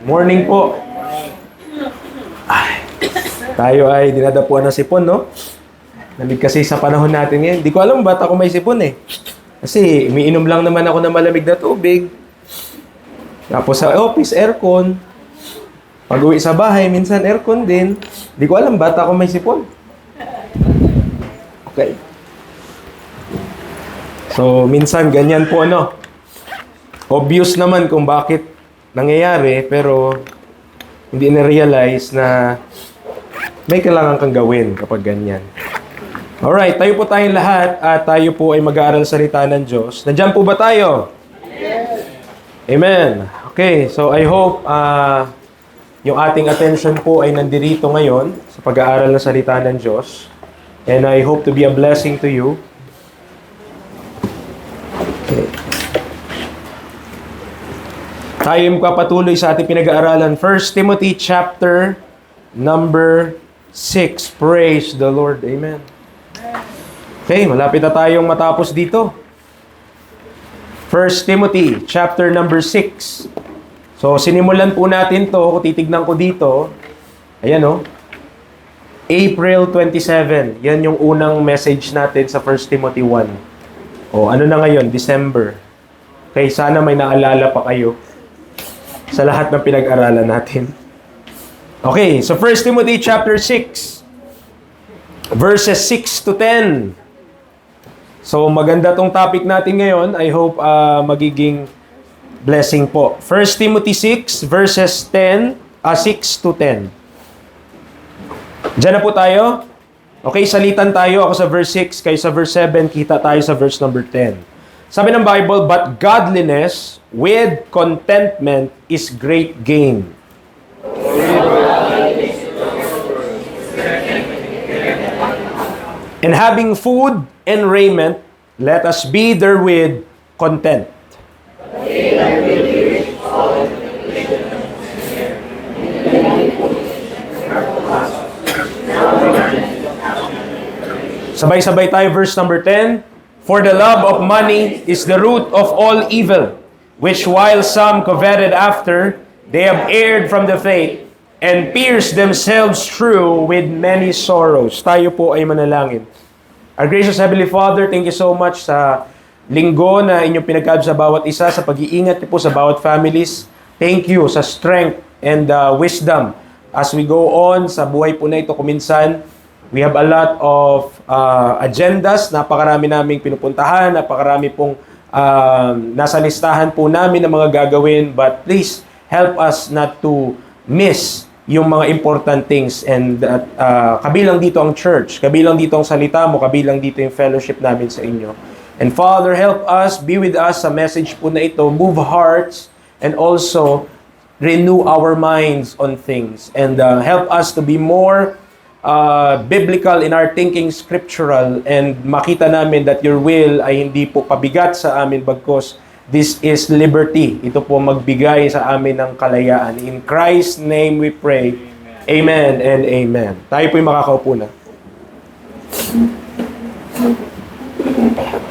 Morning po. Ay, tayo ay dinadapuan ng sipon, no? Lamig kasi sa panahon natin ngayon. Hindi ko alam ba't ako may sipon eh. Kasi umiinom lang naman ako ng malamig na tubig. Tapos sa office, aircon. Pag uwi sa bahay, minsan aircon din. Hindi ko alam ba't ako may sipon. Okay. So, minsan ganyan po, no? Obvious naman kung bakit nangyayari, pero hindi na-realize na may kailangan kang gawin kapag ganyan. Alright, tayo po tayong lahat at tayo po ay mag-aaral salita ng Diyos. Nandiyan po ba tayo? Yes. Amen. Okay, so I hope yung ating attention po ay nandirito ngayon sa pag-aaral ng salita ng Diyos. And I hope to be a blessing to you. Okay. Tayo magpapatuloy sa ating pinag-aaralan. 1 Timothy chapter number 6. Praise the Lord. Amen. Okay, malapit na tayong matapos dito. 1 Timothy chapter number 6. So, sinimulan po natin to. Kung titignan ko dito, ayan o. April 27. Yan yung unang message natin sa 1 Timothy 1. O, ano na ngayon? December. Okay, sana may naalala pa kayo sa lahat ng pinag-aralan natin. Okay, so 1 Timothy chapter 6, verses 6 to 10. So maganda tong topic natin ngayon. I hope magiging blessing po. 1 Timothy 6, verses 6 to 10. Diyan na po tayo. Okay, salitan tayo. Ako sa verse 6, kayo sa verse 7, kita tayo sa verse number 10. Sabi ng Bible, but godliness with contentment is great gain. And having food and raiment, let us be therewith content. Sabay-sabay tayo, verse number 10. For the love of money is the root of all evil, which while some coveted after, they have erred from the faith, and pierced themselves through with many sorrows. Tayo po ay manalangin. Our gracious Heavenly Father, thank you so much sa linggo na inyong pinagkaloob sa bawat isa, sa pag-iingat niyo po sa bawat families. Thank you sa strength and wisdom as we go on sa buhay po na ito. Kuminsan, we have a lot of agendas, napakarami naming pinupuntahan, napakarami pong nasa listahan po namin ng mga gagawin, but please help us not to miss yung mga important things. And kabilang dito ang church, kabilang dito ang salita mo, kabilang dito yung fellowship namin sa inyo. And Father, help us, be with us sa message po na ito, move hearts, and also renew our minds on things. And help us to be more biblical in our thinking, scriptural, and makita namin that your will ay hindi po pabigat sa amin, bagkus this is liberty. Ito po magbigay sa amin ng kalayaan. In Christ's name we pray. Amen and amen. Tayo po yung makakaupo na.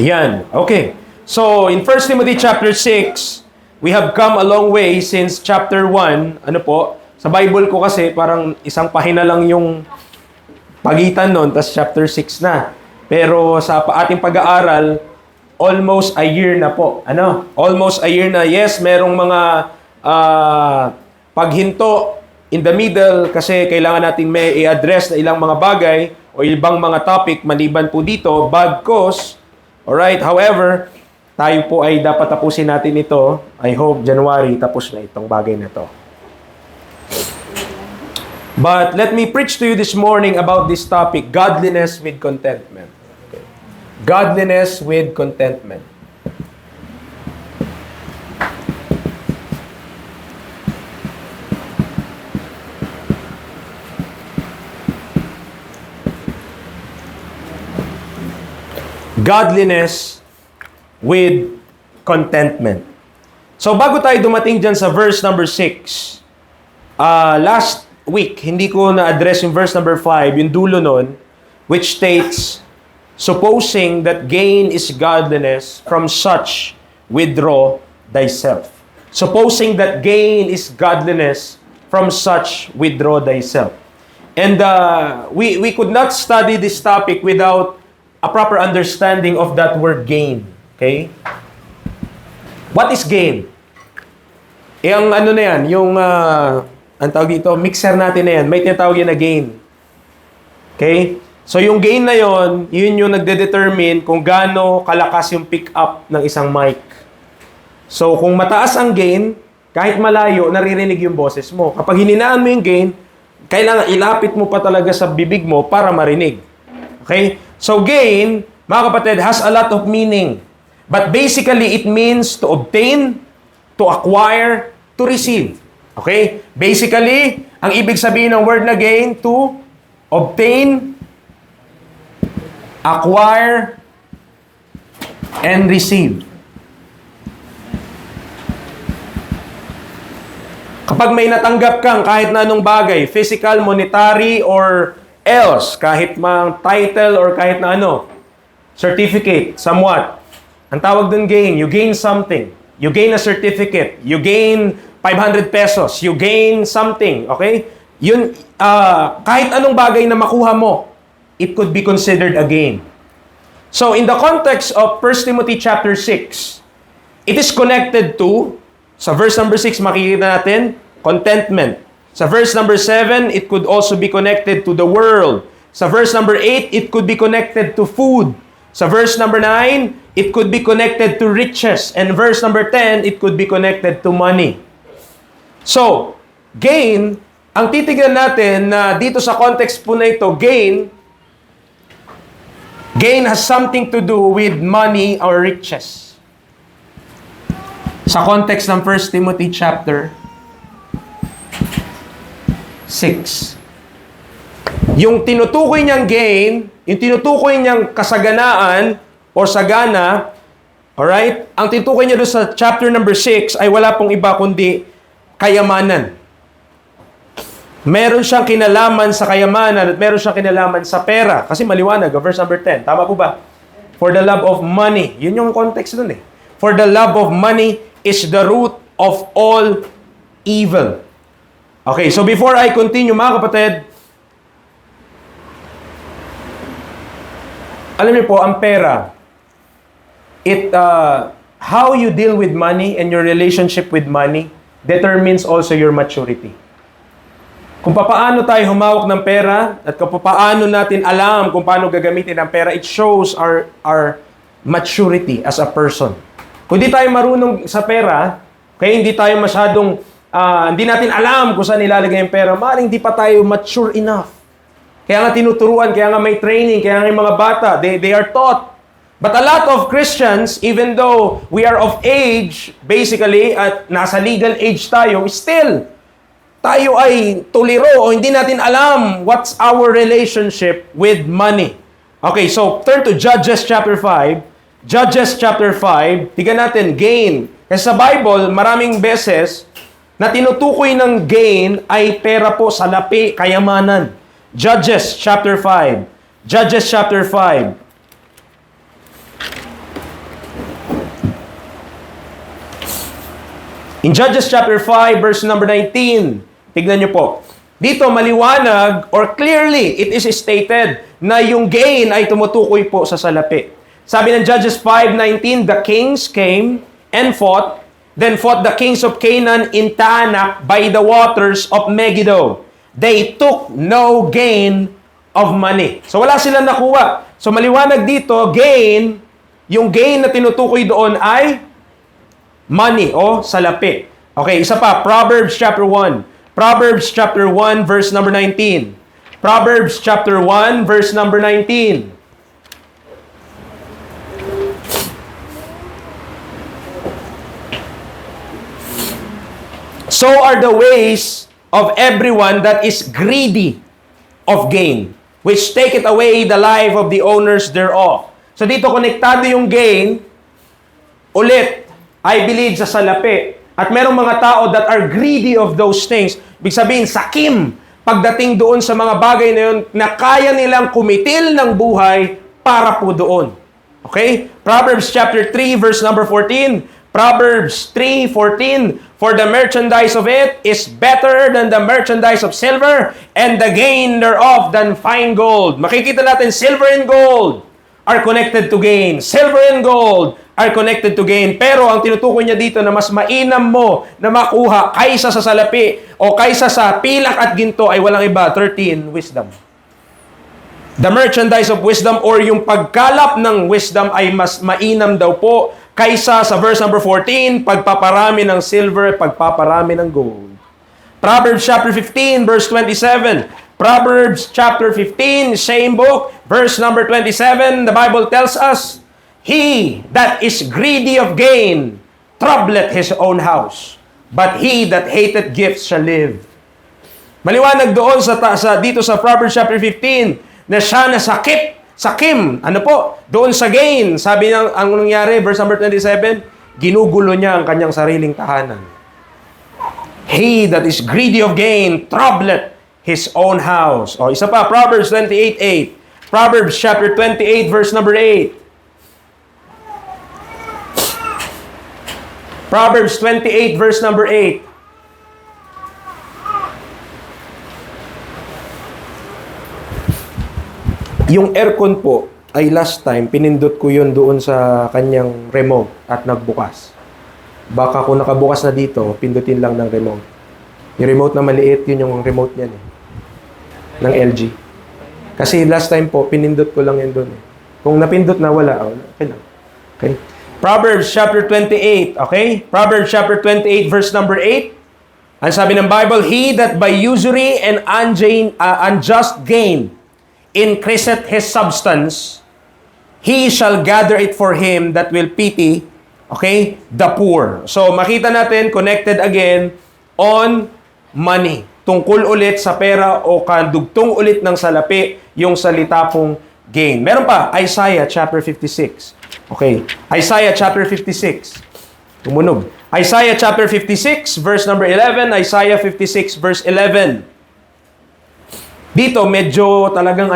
Yan. Okay. So, in 1 Timothy chapter 6, we have come a long way since chapter 1. Ano po? Sa Bible ko kasi, parang isang pahina lang yung pagitan nun, tas chapter 6 na. Pero sa ating pag-aaral, almost a year na po. Ano? Almost a year na. Yes, merong mga paghinto in the middle kasi kailangan natin may i-address na ilang mga bagay o ibang mga topic maliban po dito. Bagkus, alright, however, tayo po ay dapat tapusin natin ito. I hope January tapos na itong bagay na to. But let me preach to you this morning about this topic, godliness with contentment. Okay. Godliness with contentment. Godliness with contentment. So bago tayo dumating dyan sa verse number 6, last week, hindi ko na-address yung verse number 5, yung dulo nun, which states, supposing that gain is godliness, from such withdraw thyself. Supposing that gain is godliness, from such withdraw thyself. And we could not study this topic without a proper understanding of that word gain. Okay? What is gain? Ang ano na yan, yung, ang tawag dito, mixer natin na yan, may tinatawag yan na gain. Okay? So yung gain na yon, yun yung nagde-determine kung gaano kalakas yung pick up ng isang mic. So kung mataas ang gain, kahit malayo, naririnig yung boses mo. Kapag hininaan mo yung gain, kailangan ilapit mo pa talaga sa bibig mo para marinig. Okay? So gain, mga kapatid, has a lot of meaning. But basically, it means to obtain, to acquire, to receive. Okay? Basically, ang ibig sabihin ng word na gain, to obtain, acquire, and receive. Kapag may natanggap kang kahit na anong bagay, physical, monetary, or else, kahit mang title or kahit na ano, certificate, somewhat. Ang tawag dun gain, you gain something. You gain a certificate. You gain 500 pesos. You gain something. Okay? Yun, kahit anong bagay na makuha mo, it could be considered a gain. So, in the context of 1 Timothy chapter 6, it is connected to, sa verse number 6, makikita natin, contentment. Sa verse number 7, it could also be connected to the world. Sa verse number 8, it could be connected to food. Sa verse number 9, it could be connected to riches. And verse number 10, it could be connected to money. So, gain, ang titignan natin na dito sa context po na ito, gain has something to do with money or riches. Sa context ng 1 Timothy chapter 6. Yung tinutukoy niyang gain, yung tinutukoy niyang kasaganaan o sagana, alright? Ang tinutukoy niya doon sa chapter number 6 ay wala pong iba kundi kayamanan. Meron siyang kinalaman sa kayamanan at meron siyang kinalaman sa pera. Kasi maliwanag, verse number 10. Tama po ba? For the love of money. Yun yung context dun eh. For the love of money is the root of all evil. Okay, so before I continue, mga kapatid, alam niyo po, ang pera, how you deal with money and your relationship with money determines also your maturity. Kung paano tayo humawak ng pera at kung paano natin alam kung paano gagamitin ang pera, it shows our maturity as a person. Kung di tayo marunong sa pera, kaya hindi tayo masyadong, hindi natin alam kung saan nilalagay yung pera, maaaring hindi pa tayo mature enough. Kaya nga tinuturuan, kaya nga may training, kaya nga yung mga bata, they are taught. But a lot of Christians, even though we are of age, basically, at nasa legal age tayo, still, tayo ay tuliro o hindi natin alam what's our relationship with money. Okay, so turn to Judges chapter 5. Judges chapter 5, tignan natin, gain. Kasi sa Bible, maraming beses na tinutukoy ng gain ay pera po, salapi, kayamanan. Judges chapter 5. Judges chapter 5. In Judges chapter 5, verse number 19, tignan niyo po. Dito maliwanag or clearly it is stated na yung gain ay tumutukoy po sa salapi. Sabi ng Judges 5:19, the kings came and fought, then fought the kings of Canaan in Taanach by the waters of Megiddo. They took no gain of money. So wala silang nakuha. So maliwanag dito, gain, yung gain na tinutukoy doon ay money o salapi. Okay, isa pa, Proverbs chapter 1. Proverbs chapter 1 verse number 19. Proverbs chapter 1 verse number 19. So are the ways of everyone that is greedy of gain, which taketh away the life of the owners thereof. So dito konektado yung gain, ulit, I believe sa salapi. At merong mga tao that are greedy of those things. Ibig sabihin, sakim. Pagdating doon sa mga bagay na yun, na kaya nilang kumitil ng buhay para po doon. Okay? Proverbs chapter 3, verse number 14. Proverbs 3:14, for the merchandise of it is better than the merchandise of silver, and the gain thereof than fine gold. Makikita natin, silver and gold are connected to gain. Silver and gold are connected to gain. Pero ang tinutukoy niya dito na mas mainam mo na makuha kaysa sa salapi o kaysa sa pilak at ginto ay walang iba. 13, wisdom. The merchandise of wisdom or yung pagkalap ng wisdom ay mas mainam daw po kaysa sa verse number 14, pagpaparami ng silver, pagpaparami ng gold. Proverbs chapter 15, verse 27. Proverbs chapter 15, same book, verse number 27, the Bible tells us, he that is greedy of gain troubleth his own house, but he that hateth gifts shall live. Maliwanag doon dito sa Proverbs chapter 15 na siya sakim, doon sa gain. Sabi niya, ang nangyari, verse number 27, ginugulo niya ang kanyang sariling tahanan. He that is greedy of gain troubleth his own house. O, isa pa, Proverbs 28:8. Proverbs chapter 28, verse number 8. Proverbs 28, verse number 8. Yung aircon po, ay last time, pinindot ko yun doon sa kanyang remote at nagbukas. Baka kung nakabukas na dito, pindutin lang ng remote. Yung remote na maliit, yun yung remote niyan ng LG. Kasi last time po, pinindot ko lang yun doon. Kung napindot na, wala. Okay lang. Okay. Proverbs chapter 28, okay? Proverbs chapter 28, verse number 8. Ang sabi ng Bible, he that by usury and unjust gain increaseth his substance, he shall gather it for him that will pity, okay, the poor. So, makita natin, connected again on money. Tungkol ulit sa pera o kadugtong ulit ng salapi, yung salita pong gain. Meron pa, Isaiah chapter 56. Okay, Isaiah chapter 56. Tumunog. Isaiah chapter 56, verse number 11. Isaiah 56, verse 11. Dito, medyo talagang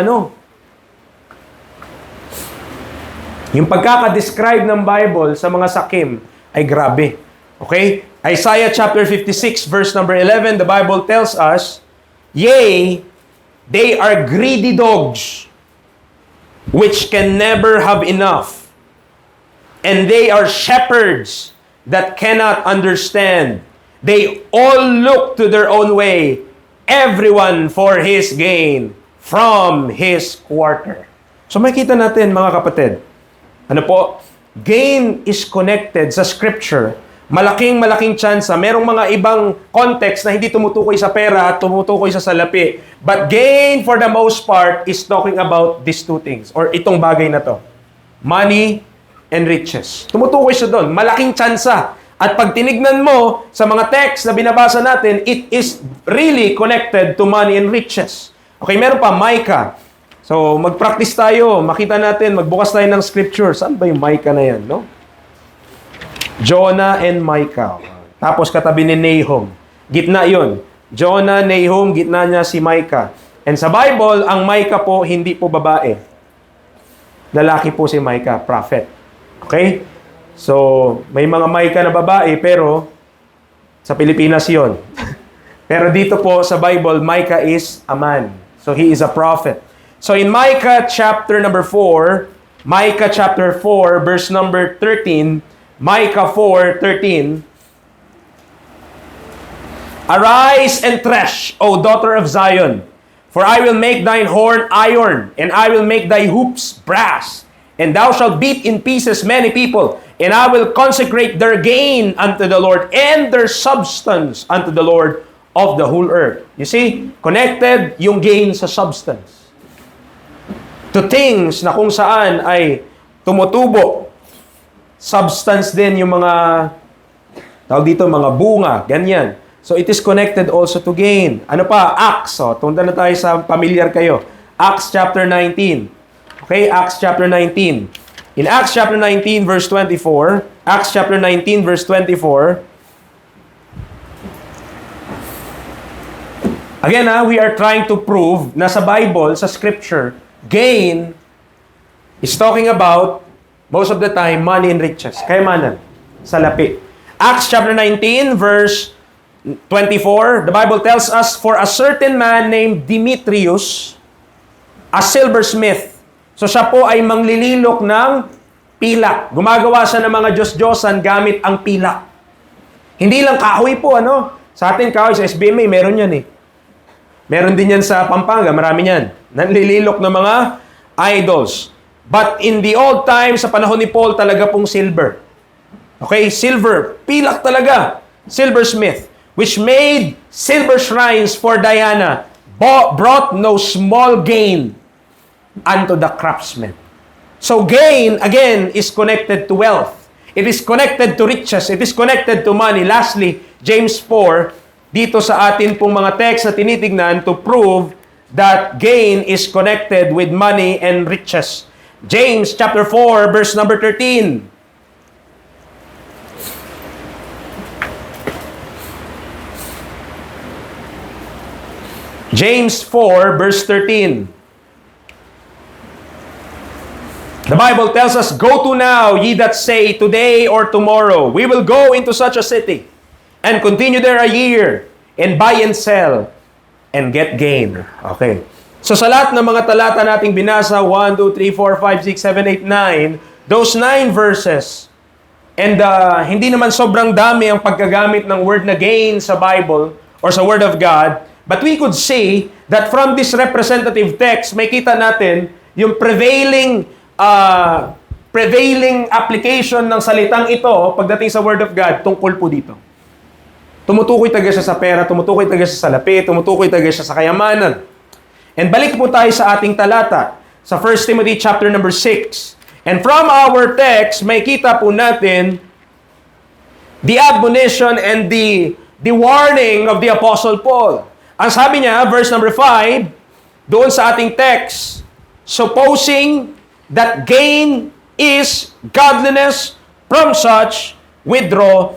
yung pagkaka-describe ng Bible sa mga sakim ay grabe. Okay? Isaiah chapter 56, verse number 11, the Bible tells us, yea, they are greedy dogs, which can never have enough. And they are shepherds that cannot understand. They all look to their own way, everyone for his gain from his quarter. So makita natin mga kapatid, gain is connected sa scripture. Malaking chance. Merong mga ibang context na hindi tumutukoy sa pera at tumutukoy sa salapi. But gain for the most part is talking about these two things or itong bagay na to. Money and riches. Tumutukoy siya doon. Malaking tsansa. At pag tinignan mo sa mga text na binabasa natin, it is really connected to money and riches. Okay, meron pa, Micah. So, mag-practice tayo. Makita natin, magbukas tayo ng scripture. Saan ba yung Micah na yan, no? Jonah and Micah. Tapos katabi ni Nahum. Gitna yon. Jonah, Nahum, gitna niya si Micah. And sa Bible, ang Micah po, hindi po babae. Lalaki po si Micah, prophet. Okay? So, may mga Micah na babae, pero sa Pilipinas yon. Pero dito po sa Bible, Micah is a man. So, he is a prophet. So, in Micah chapter number 4, Micah chapter 4, verse number 13, Micah 4:13, arise and thresh, O daughter of Zion, for I will make thine horn iron, and I will make thy hoops brass, and thou shalt beat in pieces many people, and I will consecrate their gain unto the Lord, and their substance unto the Lord of the whole earth. You see, connected yung gain sa substance. To things na kung saan ay tumutubo. Substance din yung mga, tawag dito, mga bunga, ganyan. So, it is connected also to gain. Ano pa? Acts. So, tunda na tayo sa familiar kayo. Acts chapter 19. Okay, Acts chapter 19. In Acts chapter 19, verse 24, Acts chapter 19, verse 24, again, we are trying to prove na sa Bible, sa Scripture, gain is talking about most of the time, money and riches. Kayamanan. salapi. Acts chapter 19, verse 24, the Bible tells us, "For a certain man named Demetrius, a silversmith." So siya po ay manglililok ng pilak. Gumagawa siya ng mga Diyos-Diyosan gamit ang pilak. Hindi lang kahoy po, ano? Sa atin, kahoy sa SBMA, meron yan eh. Meron din yan sa Pampanga, marami yan. Nanlililok ng mga idols. But in the old times, sa panahon ni Paul, talaga pong silver. Okay, silver. Pilak talaga. Silversmith. Which made silver shrines for Diana. Brought no small gain unto the craftsmen. So gain, again, is connected to wealth. It is connected to riches. It is connected to money. Lastly, James 4, dito sa atin pong mga text na tinitignan to prove that gain is connected with money and riches. James chapter 4, verse number 13. James 4, verse 13. The Bible tells us, "Go to now, ye that say, today or tomorrow, we will go into such a city, and continue there a year, and buy and sell, and get gain." Okay. So sa lahat ng mga talata nating binasa, 1, 2, 3, 4, 5, 6, 7, 8, 9, those 9 verses, and hindi naman sobrang dami ang paggagamit ng word na gain sa Bible, or sa Word of God, but we could say that from this representative text, may kita natin yung prevailing application ng salitang ito pagdating sa Word of God tungkol po dito. Tumutukoy talaga siya sa pera, tumutukoy talaga siya sa lapi, tumutukoy talaga siya sa kayamanan. And balik po tayo sa ating talata, sa 1 Timothy chapter number 6. And from our text, may kita po natin the admonition and the warning of the Apostle Paul. Ang sabi niya, verse number 5, doon sa ating text, "Supposing that gain is godliness, from such withdraw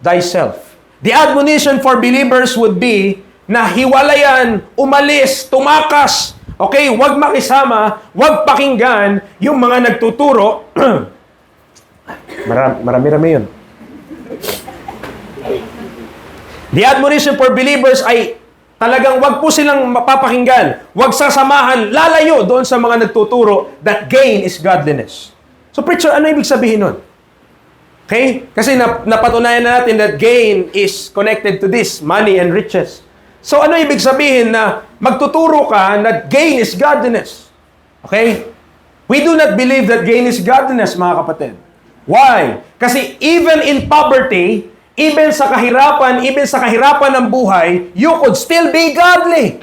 thyself." The admonition for believers would be na hiwalayan, umalis, tumakas. Okay, huwag makisama, huwag pakinggan yung mga nagtuturo. Marami-rami yun. The admonition for believers ay talagang wag po silang mapapakinggan. Wag sasamahan, lalayo doon sa mga nagtuturo that gain is godliness. So preacher, ano ibig sabihin nun? Okay? Kasi napatunayan na natin that gain is connected to this, money and riches. So ano ibig sabihin na magtuturo ka that gain is godliness? Okay? We do not believe that gain is godliness, mga kapatid. Why? Kasi even in poverty, even sa kahirapan ng buhay, you could still be godly.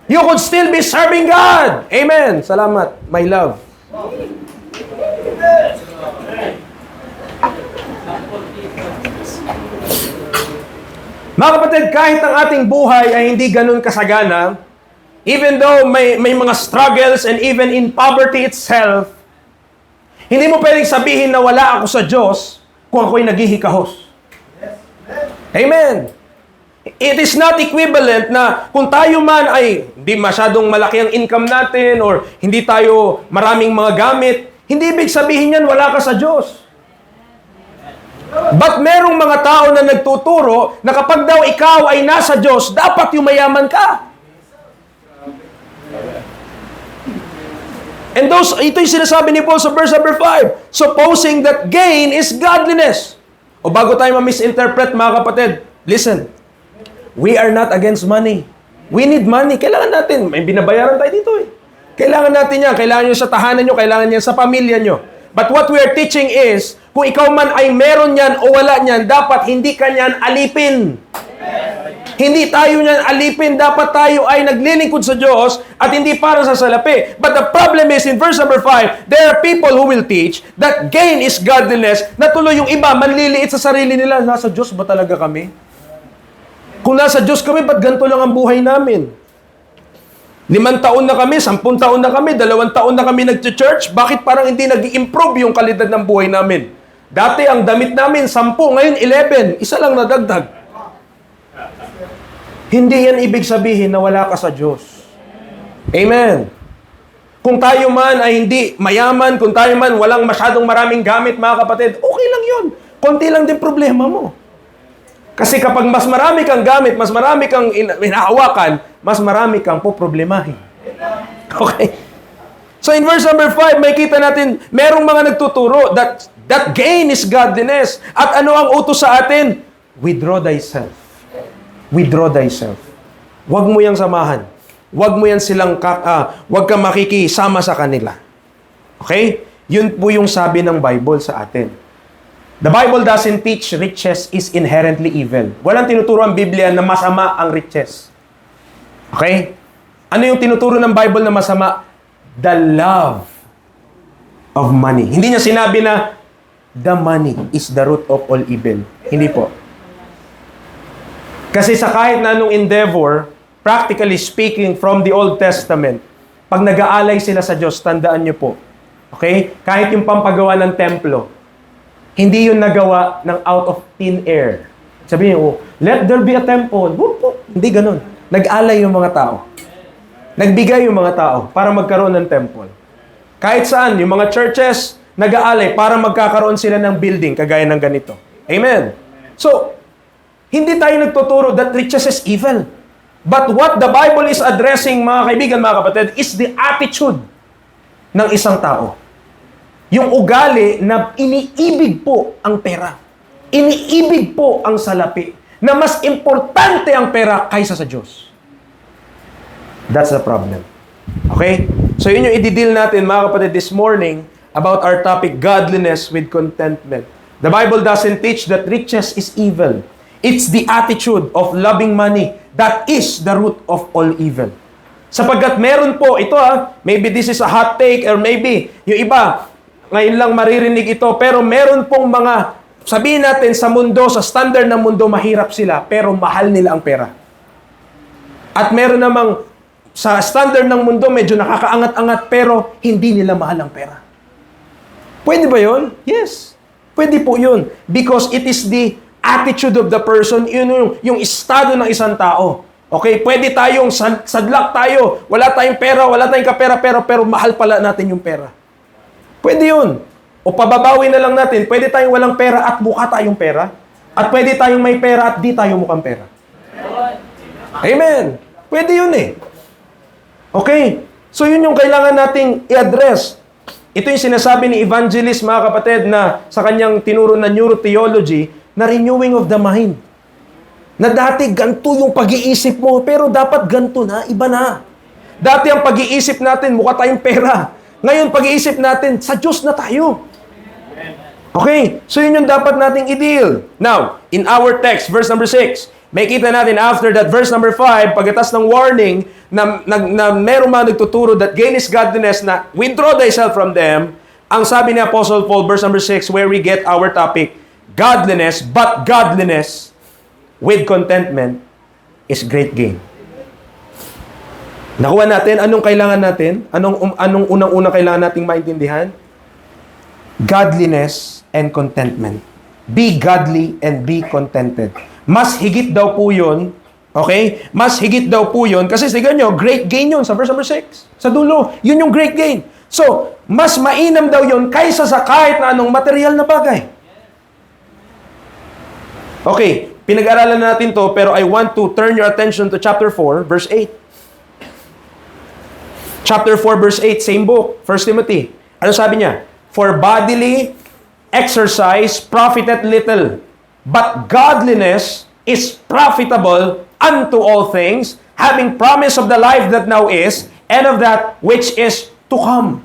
You could still be serving God. Amen. Salamat, my love. Mga kapatid, kahit ang ating buhay ay hindi ganun kasagana, even though may mga struggles and even in poverty itself, hindi mo pwedeng sabihin na wala ako sa Diyos kung ako'y naghihikahos. Amen. It is not equivalent na kung tayo man ay hindi masyadong malaki ang income natin or hindi tayo maraming mga gamit, hindi ibig sabihin yan wala ka sa Diyos. But merong mga tao na nagtuturo na kapag daw ikaw ay nasa Diyos, dapat yumayaman ka. And ito yung sinasabi ni Paul sa verse number 5. Supposing that gain is godliness. O bago tayo ma-misinterpret, mga kapatid, listen. We are not against money. We need money. Kailangan natin. May binabayaran tayo dito eh. Kailangan natin yan. Kailangan nyo sa tahanan nyo. Kailangan nyo sa pamilya nyo. But what we are teaching is, kung ikaw man ay meron yan o wala yan, dapat hindi ka yan alipin. Hindi tayo niyan alipin. Dapat tayo ay naglilingkod sa Diyos at hindi para sa salapi. But the problem is, in verse number 5, there are people who will teach that gain is godliness, na tuloy yung iba, manliliit sa sarili nila. Nasa Diyos ba talaga kami? Kung nasa Diyos kami, ba't ganito lang ang buhay namin? 5 taon na kami, 10 taon na kami, 2 taon na kami nag-church, bakit parang hindi nag-i-improve yung kalidad ng buhay namin? Dati ang damit namin, 10, ngayon 11, isa lang nadagdag. Hindi yan ibig sabihin na wala ka sa Diyos. Amen. Kung tayo man ay hindi mayaman, kung tayo man walang masyadong maraming gamit, mga kapatid, okay lang yun. konti lang din problema mo. Kasi kapag mas marami kang gamit, mas marami kang hinahawakan, mas marami kang poproblemahin. Okay? So in verse number 5, may kita natin, merong mga nagtuturo that gain is godliness. At ano ang utos sa atin? Withdraw thyself. Withdraw thyself. Huwag mo yang samahan. Huwag mo yan silang, huwag kang makikisama sa kanila. Okay? Yun po yung sabi ng Bible sa atin. The Bible doesn't teach riches is inherently evil. Walang tinuturo ang Biblia na masama ang riches. Okay? Ano yung tinuturo ng Bible na masama? The love of money. Hindi niya sinabi na the money is the root of all evil. Hindi po. Kasi sa kahit na anong endeavor, practically speaking from the Old Testament, pag nag-aalay sila sa Diyos, tandaan niyo po, okay? Kahit yung pampagawa ng templo, hindi yun nagawa ng out of thin air. Sabihin niyo, let there be a temple. Hindi ganun. Nag-alay yung mga tao. Nagbigay yung mga tao para magkaroon ng temple. Kahit saan, yung mga churches, nag-aalay para magkakaroon sila ng building kagaya ng ganito. Amen. So, hindi tayo nagtuturo that riches is evil. But what the Bible is addressing, mga kaibigan, mga kapatid, is the attitude ng isang tao. Yung ugali na iniibig po ang pera. Iniibig po ang salapi. Na mas importante ang pera kaysa sa Diyos. That's the problem. Okay? So yun yung i-deal natin, mga kapatid, this morning about our topic, godliness with contentment. The Bible doesn't teach that riches is evil. It's the attitude of loving money that is the root of all evil. Sapagkat meron po, ito maybe this is a hot take or maybe yung iba, ngayon lang maririnig ito, pero meron pong mga, sabihin natin sa mundo, sa standard ng mundo, mahirap sila, pero mahal nila ang pera. At meron namang, sa standard ng mundo, medyo nakakaangat-angat, pero hindi nila mahal ang pera. Pwede ba yun? Yes. Pwede po yun. Because it is the attitude of the person, yun yung estado ng isang tao. Okay? Pwede tayong sadlak tayo, wala tayong pera, wala tayong kapera-pera, pero mahal pala natin yung pera. Pwede yun. O pababawi na lang natin, pwede tayong walang pera at mukha tayong pera. At pwede tayong may pera at di tayo mukhang pera. Amen. Pwede yun eh. Okay? So yun yung kailangan nating i-address. Ito yung sinasabi ni Evangelist, mga kapatid, na sa kanyang tinuro na neurotheology, na renewing of the mind. Na dati ganito yung pag-iisip mo, pero dapat ganito na, iba na. Dati ang pag-iisip natin, mukha tayong pera. Ngayon, pag-iisip natin, sa Diyos na tayo. Okay? So yun yung dapat nating i-deal. Now, in our text, verse number 6, may kita natin after that, verse number 5, pagkatas ng warning, na merong mga nagtuturo that gain is godliness, na withdraw thyself from them, ang sabi ni Apostle Paul, verse number 6, where we get our topic, godliness, but godliness with contentment is great gain. Nakuha natin, anong kailangan natin? Anong unang-unang kailangan nating maintindihan? Godliness and contentment. Be godly and be contented. Mas higit daw po yun, okay? Mas higit daw po yun, kasi sige nyo, great gain yun sa verse number 6. Sa dulo, yun yung great gain. So, mas mainam daw yun kaysa sa kahit na anong material na bagay. Okay, pinag-aralan natin to, pero I want to turn your attention to chapter 4, verse 8. Chapter 4, verse 8, same book, 1 Timothy. Ano sabi niya? For bodily exercise profiteth little, but godliness is profitable unto all things, having promise of the life that now is, and of that which is to come.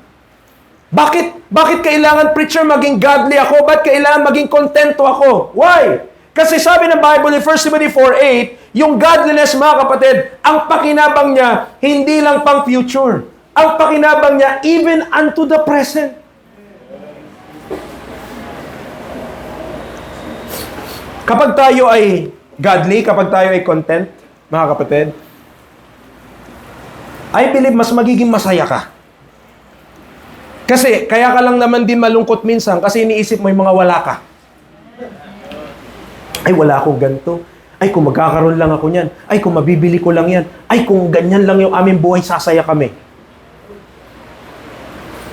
Bakit kailangan, preacher, maging godly ako? Bakit kailangan maging kontento ako? Why? Kasi sabi ng Bible in 1 Timothy 4:8, yung godliness, mga kapatid, ang pakinabang niya, hindi lang pang future. Ang pakinabang niya, even unto the present. Kapag tayo ay godly, kapag tayo ay content, mga kapatid, I believe mas magiging masaya ka. Kasi, kaya ka lang naman din malungkot minsan kasi iniisip mo yung mga wala ka. Ay, wala akong ganito. Ay, kung magkakaroon lang ako niyan. Ay, kung mabibili ko lang yan. Ay, kung ganyan lang yung aming buhay, sasaya kami.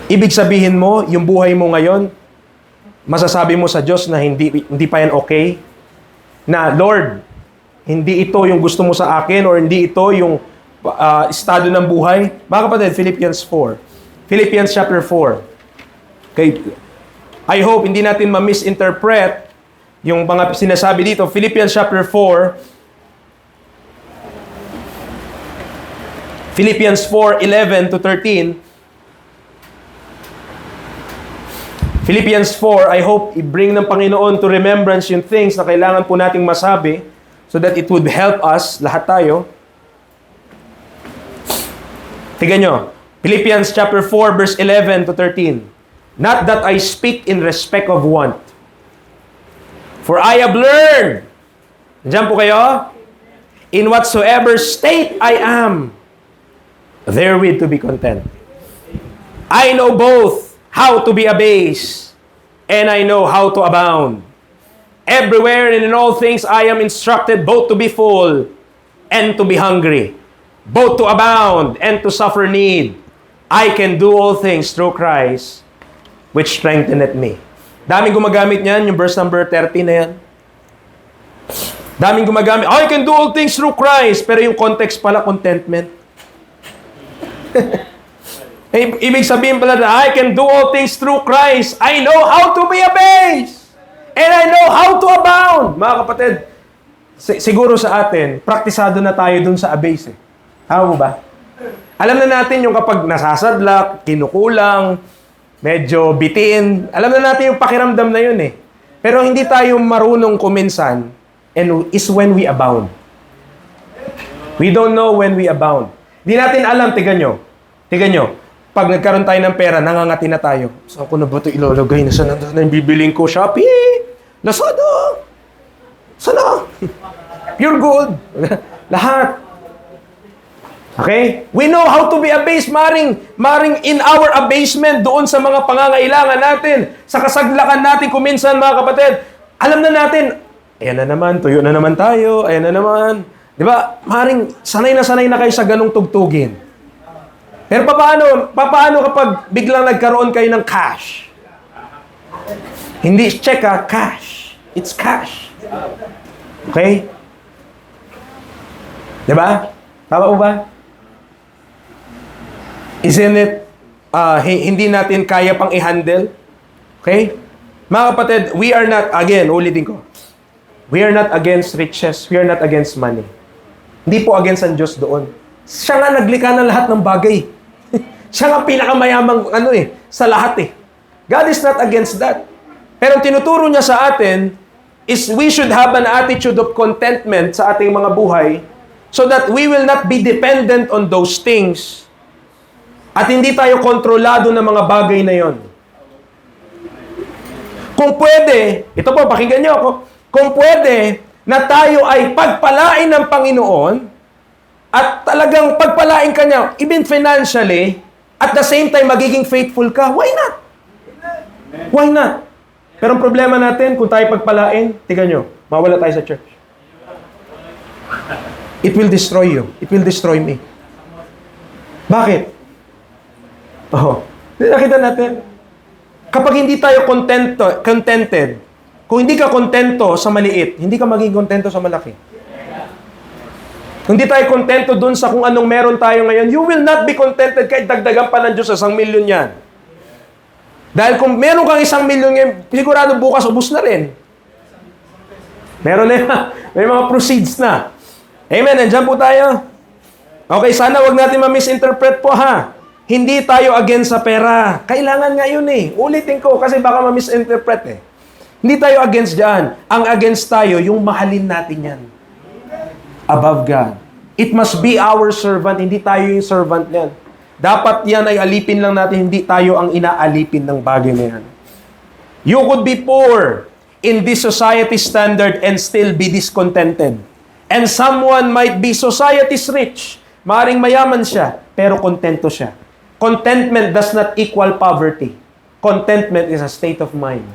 Ibig sabihin mo, yung buhay mo ngayon, masasabi mo sa Diyos na hindi pa yan okay? Na, Lord, hindi ito yung gusto mo sa akin or hindi ito yung estado ng buhay? Mga kapatid, Philippians 4. Philippians chapter 4. Okay. I hope hindi natin ma-misinterpret yung mga sinasabi dito. Philippians chapter 4. Philippians 4:11 to 13. Philippians 4, I hope i-bring ng Panginoon to remembrance yung things na kailangan po nating masabi so that it would help us, lahat tayo. Tignan nyo. Philippians chapter 4, verse 11 to 13. Not that I speak in respect of want. For I have learned. Diyan po kayo. In whatsoever state I am, therewith to be content. I know both how to be abased, and I know how to abound. Everywhere and in all things I am instructed both to be full and to be hungry, both to abound and to suffer need. I can do all things through Christ, which strengtheneth me. Daming gumagamit niyan, yung verse number 30 na yan. Daming gumagamit, I can do all things through Christ, pero yung context pala, contentment. Ibig sabihin pala na, I can do all things through Christ. I know how to be abased. And I know how to abound. Mga kapatid, siguro sa atin, praktisado na tayo dun sa abase. Tama mo ba? Alam na natin yung kapag nasasadlak, kinukulang, medyo bitin. Alam na natin yung pakiramdam na yun eh. Pero hindi tayo marunong kuminsan and is when we abound. We don't know when we abound. Hindi natin alam, tigan nyo. Pag nagkaroon tayo ng pera, nangangati na tayo. Saan ko na ba ito ilalagay? Nasaan na yung bibiling ko? Shopee! Lazada! Sana? Pure gold! Lahat. Okay? We know how to be abased, maring in our abasement doon sa mga pangangailangan natin, sa kasaglakan natin kuminsan, mga kapatid. Alam na natin, ayan na naman, tuyo na naman tayo, ayan na naman. Di ba? Maring sanay na kayo sa ganong tugtugin. Pero paano kapag biglang nagkaroon kayo ng cash? Hindi check cash. It's cash. Okay? Di ba? Tama po ba? Isn't it, hindi natin kaya pang i-handle? Okay? Mga kapatid, we are not, again, ulitin ko. We are not against riches. We are not against money. Hindi po against ang Diyos doon. Siya nga naglikha ng lahat ng bagay. Siya nga pinakamayamang sa lahat eh. God is not against that. Pero ang tinuturo niya sa atin is we should have an attitude of contentment sa ating mga buhay so that we will not be dependent on those things at hindi tayo kontrolado ng mga bagay na yon. Kung pwede, ito po, pakinggan niyo ako, kung pwede na tayo ay pagpalain ng Panginoon at talagang pagpalain ka niya, even financially, at the same time magiging faithful ka, why not? Why not? Pero ang problema natin, kung tayo pagpalain, tingnan nyo, mawala tayo sa church. It will destroy you. It will destroy me. Bakit? Nakita natin. Kapag hindi tayo contented, kung hindi ka kontento sa maliit, hindi ka magiging kontento sa malaki. Kung hindi tayo kontento dun sa kung anong meron tayo ngayon, you will not be contented kahit dagdagan pa ng Diyos sa 1 milyon yan. Dahil kung meron kang 1 milyon ngayon, sigurado bukas ubus na rin. Meron na, may mga proceeds na. Amen, nandyan po tayo. Okay, sana wag natin ma-misinterpret po ha. Hindi tayo against sa pera. Kailangan nga yun eh. Ulitin ko kasi baka ma-misinterpret eh. Hindi tayo against dyan. Ang against tayo, yung mahalin natin yan. Above God. It must be our servant. Hindi tayo yung servant niyan. Dapat yan ay alipin lang natin. Hindi tayo ang inaalipin ng bagay na yan. You could be poor in this society standard and still be discontented. And someone might be society's rich. Maring mayaman siya, pero kontento siya. Contentment does not equal poverty. Contentment is a state of mind.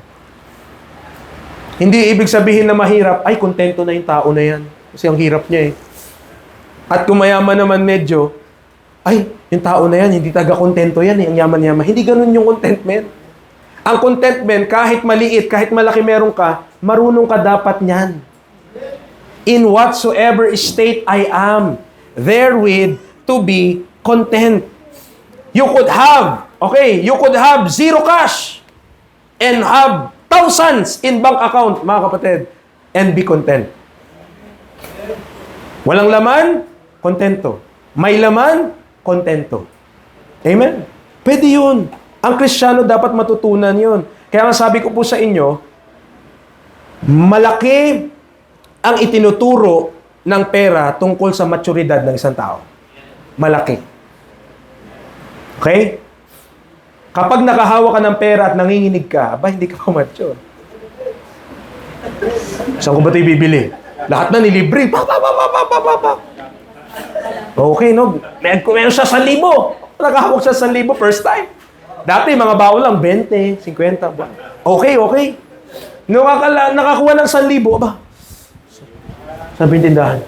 Hindi ibig sabihin na mahirap, ay, kontento na yung tao na yan. Kasi ang hirap niya eh. At kung mayaman naman medyo, ay, yung tao na yan, hindi taga-kontento yan eh, ang yaman-yaman. Hindi ganun yung contentment. Ang contentment, kahit maliit, kahit malaki meron ka, marunong ka dapat niyan. In whatsoever state I am, therewith to be content. You could have zero cash and have thousands in bank account, mga kapatid, and be content. Walang laman, kontento. May laman, kontento. Amen? Pwede yun. Ang Kristiyano dapat matutunan yun. Kaya nga sabi ko po sa inyo, malaki ang itinuturo ng pera tungkol sa maturidad ng isang tao. Malaki. Okay? Kapag nakahawak ka ng pera at nanginginig ka, hindi ka pa mature. Saan ko ba ito ibibili? Lahat na nilibre. Okay, no? Meron siya 1,000. Nakahawak siya 1,000 first time. Dati, mga bao lang, 20, 50. Okay. Nakakuha ng 1,000, sabi yung tindahan.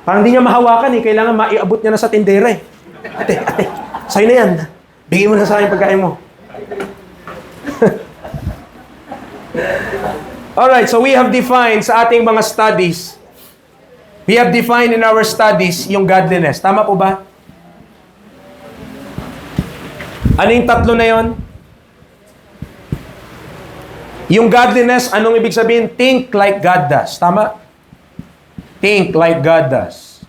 Parang hindi niya mahawakan kailangan maiabot niya na sa tindera Ate, sa'yo na yan. Bigyan mo na sa akin pagkain mo. Alright, so we have defined sa ating mga studies, in our studies yung godliness. Tama po ba? Ano yung tatlo na yon? Yung godliness, anong ibig sabihin? Think like God does. Tama? Think like God does.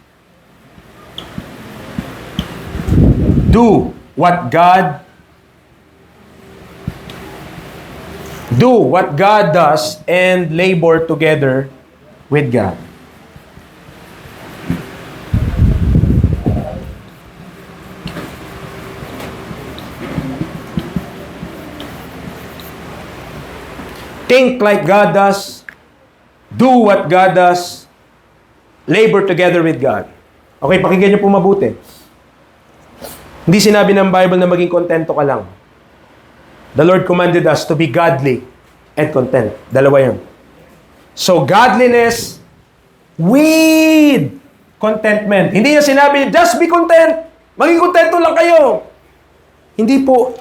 Do what God does and labor together with God. Think like God does, do what God does, labor together with God. Okay, pakinggan niyo po mabuti. Hindi sinabi ng Bible na maging kontento ka lang. The Lord commanded us to be godly and content. Dalawa yun. So, godliness with contentment. Hindi niya sinabi, just be content. Maging kontento lang kayo. Hindi po.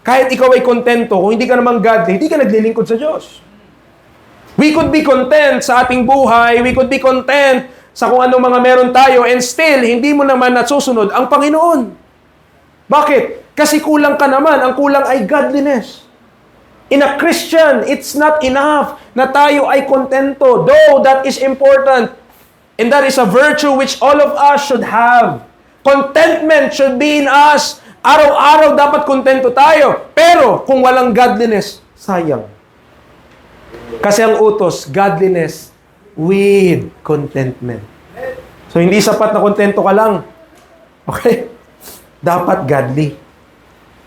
Kahit ikaw ay kontento, kung hindi ka naman godly, hindi ka naglilingkod sa Diyos. We could be content sa ating buhay. We could be content sa kung anong mga meron tayo and still, hindi mo naman nasusunod ang Panginoon. Bakit? Kasi kulang ka naman. Ang kulang ay godliness. In a Christian, it's not enough na tayo ay kontento. Though that is important. And that is a virtue which all of us should have. Contentment should be in us. Araw-araw dapat kontento tayo. Pero kung walang godliness, sayang. Kasi ang utos, godliness with contentment. So hindi sapat na kontento ka lang. Okay? Dapat godly.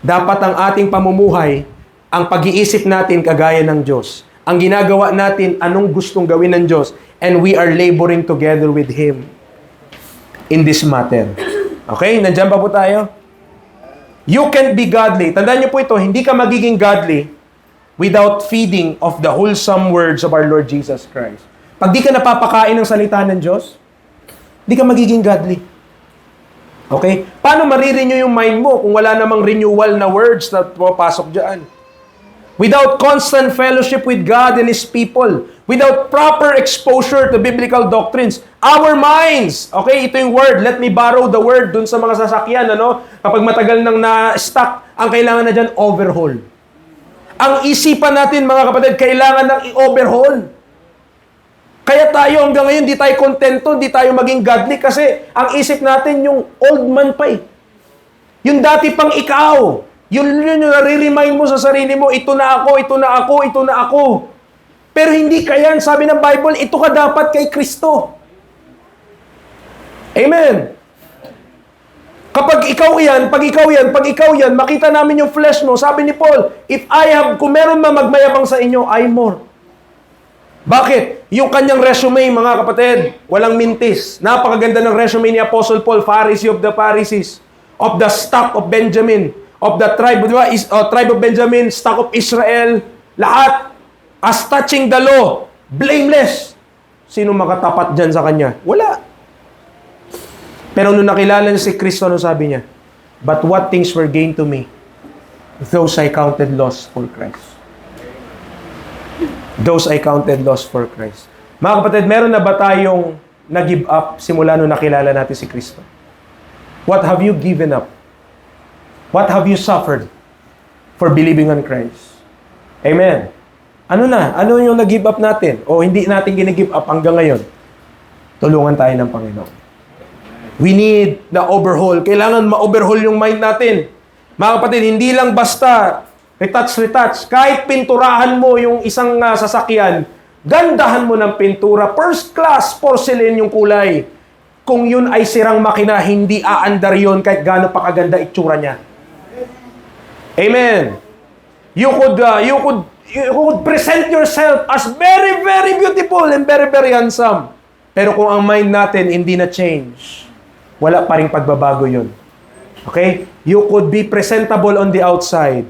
Dapat ang ating pamumuhay, ang pag-iisip natin kagaya ng Diyos. Ang ginagawa natin, anong gustong gawin ng Diyos. And we are laboring together with Him in this matter. Okay? Nandiyan pa po tayo? You can be godly. Tandaan niyo po ito, hindi ka magiging godly without feeding of the wholesome words of our Lord Jesus Christ. Pag di ka napapakain ng salita ng Diyos, di ka magiging godly. Okay? Paano marirenew yung mind mo kung wala namang renewal na words na pumapasok dyan? Without constant fellowship with God and His people, without proper exposure to biblical doctrines, our minds, okay, ito yung word, let me borrow the word dun sa mga sasakyan, ano? Kapag matagal nang na-stuck, ang kailangan na dyan, overhaul. Ang isipan natin, mga kapatid, kailangan nang i-overhaul. Kaya tayo hanggang ngayon, di tayo kontento, di tayo maging godly kasi ang isip natin yung old man pa eh. Yung dati pang ikaw. Yun yung nare-remind mo sa sarili mo, ito na ako, ito na ako, ito na ako. Pero hindi ka yan. Sabi ng Bible, ito ka dapat kay Kristo. Amen. Kapag ikaw yan, makita namin yung flesh mo. Sabi ni Paul, kung meron man magmayabang sa inyo, I'm more. Bakit? Yung kanyang resume, mga kapatid, walang mintis. Napakaganda ng resume ni Apostle Paul, Pharisee of the Pharisees, of the stock of Benjamin, of the tribe of Benjamin, stock of Israel, lahat, as touching the law, blameless. Sino makatapat dyan sa kanya? Wala. Pero nung nakilala niya si Kristo, ano sabi niya? But what things were gained to me, Those I counted lost for Christ. Those I counted lost for Christ. Mga kapatid, meron na ba tayong nag-give up simula nung nakilala natin si Kristo? What have you given up? What have you suffered for believing on Christ? Amen. Ano na? Ano yung nag-give up natin? O hindi natin gine-give up hanggang ngayon? Tulungan tayo ng Panginoon. We need the overhaul. Kailangan ma-overhaul yung mind natin. Mga kapatid, hindi lang basta retouch. Kahit pinturahan mo yung isang sasakyan, gandahan mo ng pintura. First class porcelain yung kulay. Kung yun ay sirang makina, hindi aandar yun kahit gaano pa kaganda itsura niya. Amen. You could present yourself as very, very beautiful and very, very handsome. Pero kung ang mind natin hindi na change, wala pa ring pagbabago yun. Okay? You could be presentable on the outside,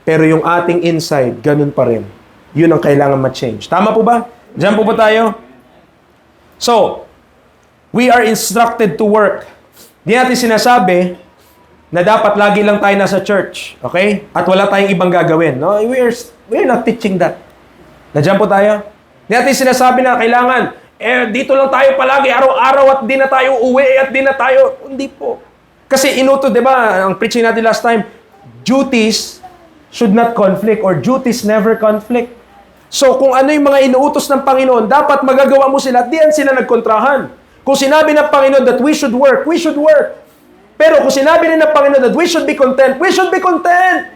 pero yung ating inside, ganun pa rin. Yun ang kailangan ma-change. Tama po ba? Diyan po ba tayo? So, we are instructed to work. Di natin sinasabi na dapat lagi lang tayo nasa church. Okay? At wala tayong ibang gagawin. No? We're not teaching that. Diyan po tayo? Di natin sinasabi na kailangan, dito lang tayo palagi, araw-araw at di na tayo uwi at di na tayo. Hindi po. Kasi inuto, di ba, ang preaching natin last time, duties should not conflict or duties never conflict. So, kung ano yung mga inuutos ng Panginoon, dapat magagawa mo sila at diyan sila nagkontrahan. Kung sinabi ng Panginoon that we should work, we should work. Pero kung sinabi rin ng Panginoon that we should be content, we should be content.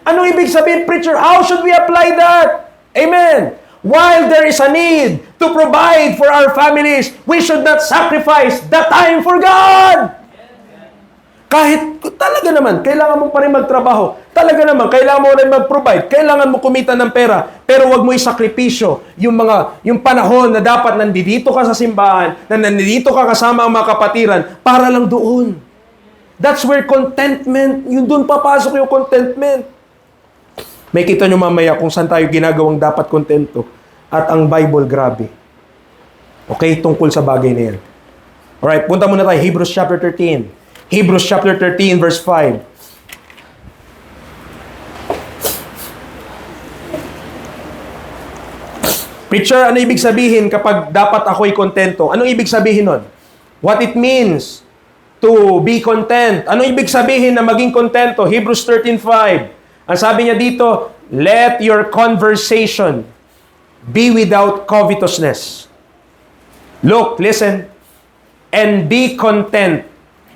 Anong ibig sabihin, preacher? How should we apply that? Amen. While there is a need to provide for our families, we should not sacrifice the time for God. Kahit talaga naman, kailangan mo pa rin magtrabaho. Talaga naman, kailangan mo rin mag-provide. Kailangan mo kumita ng pera. Pero wag mo isakripisyo yung panahon na dapat nandito ka sa simbahan, na nandito ka kasama ang mga kapatiran, para lang doon. That's where contentment, yung doon papasok yung contentment. May kita nyo mamaya kung saan tayo ginagawang dapat kontento. At ang Bible, grabe. Okay, tungkol sa bagay na yan. Alright, punta muna tayo, Hebrews chapter 13. Hebrews chapter 13, verse 5. Preacher, ano ibig sabihin kapag dapat ako'y kontento? Anong ibig sabihin nun? What it means to be content. Anong ibig sabihin na maging kontento? Hebrews 13:5. Ang sabi niya dito, let your conversation be without covetousness. Look, listen, and be content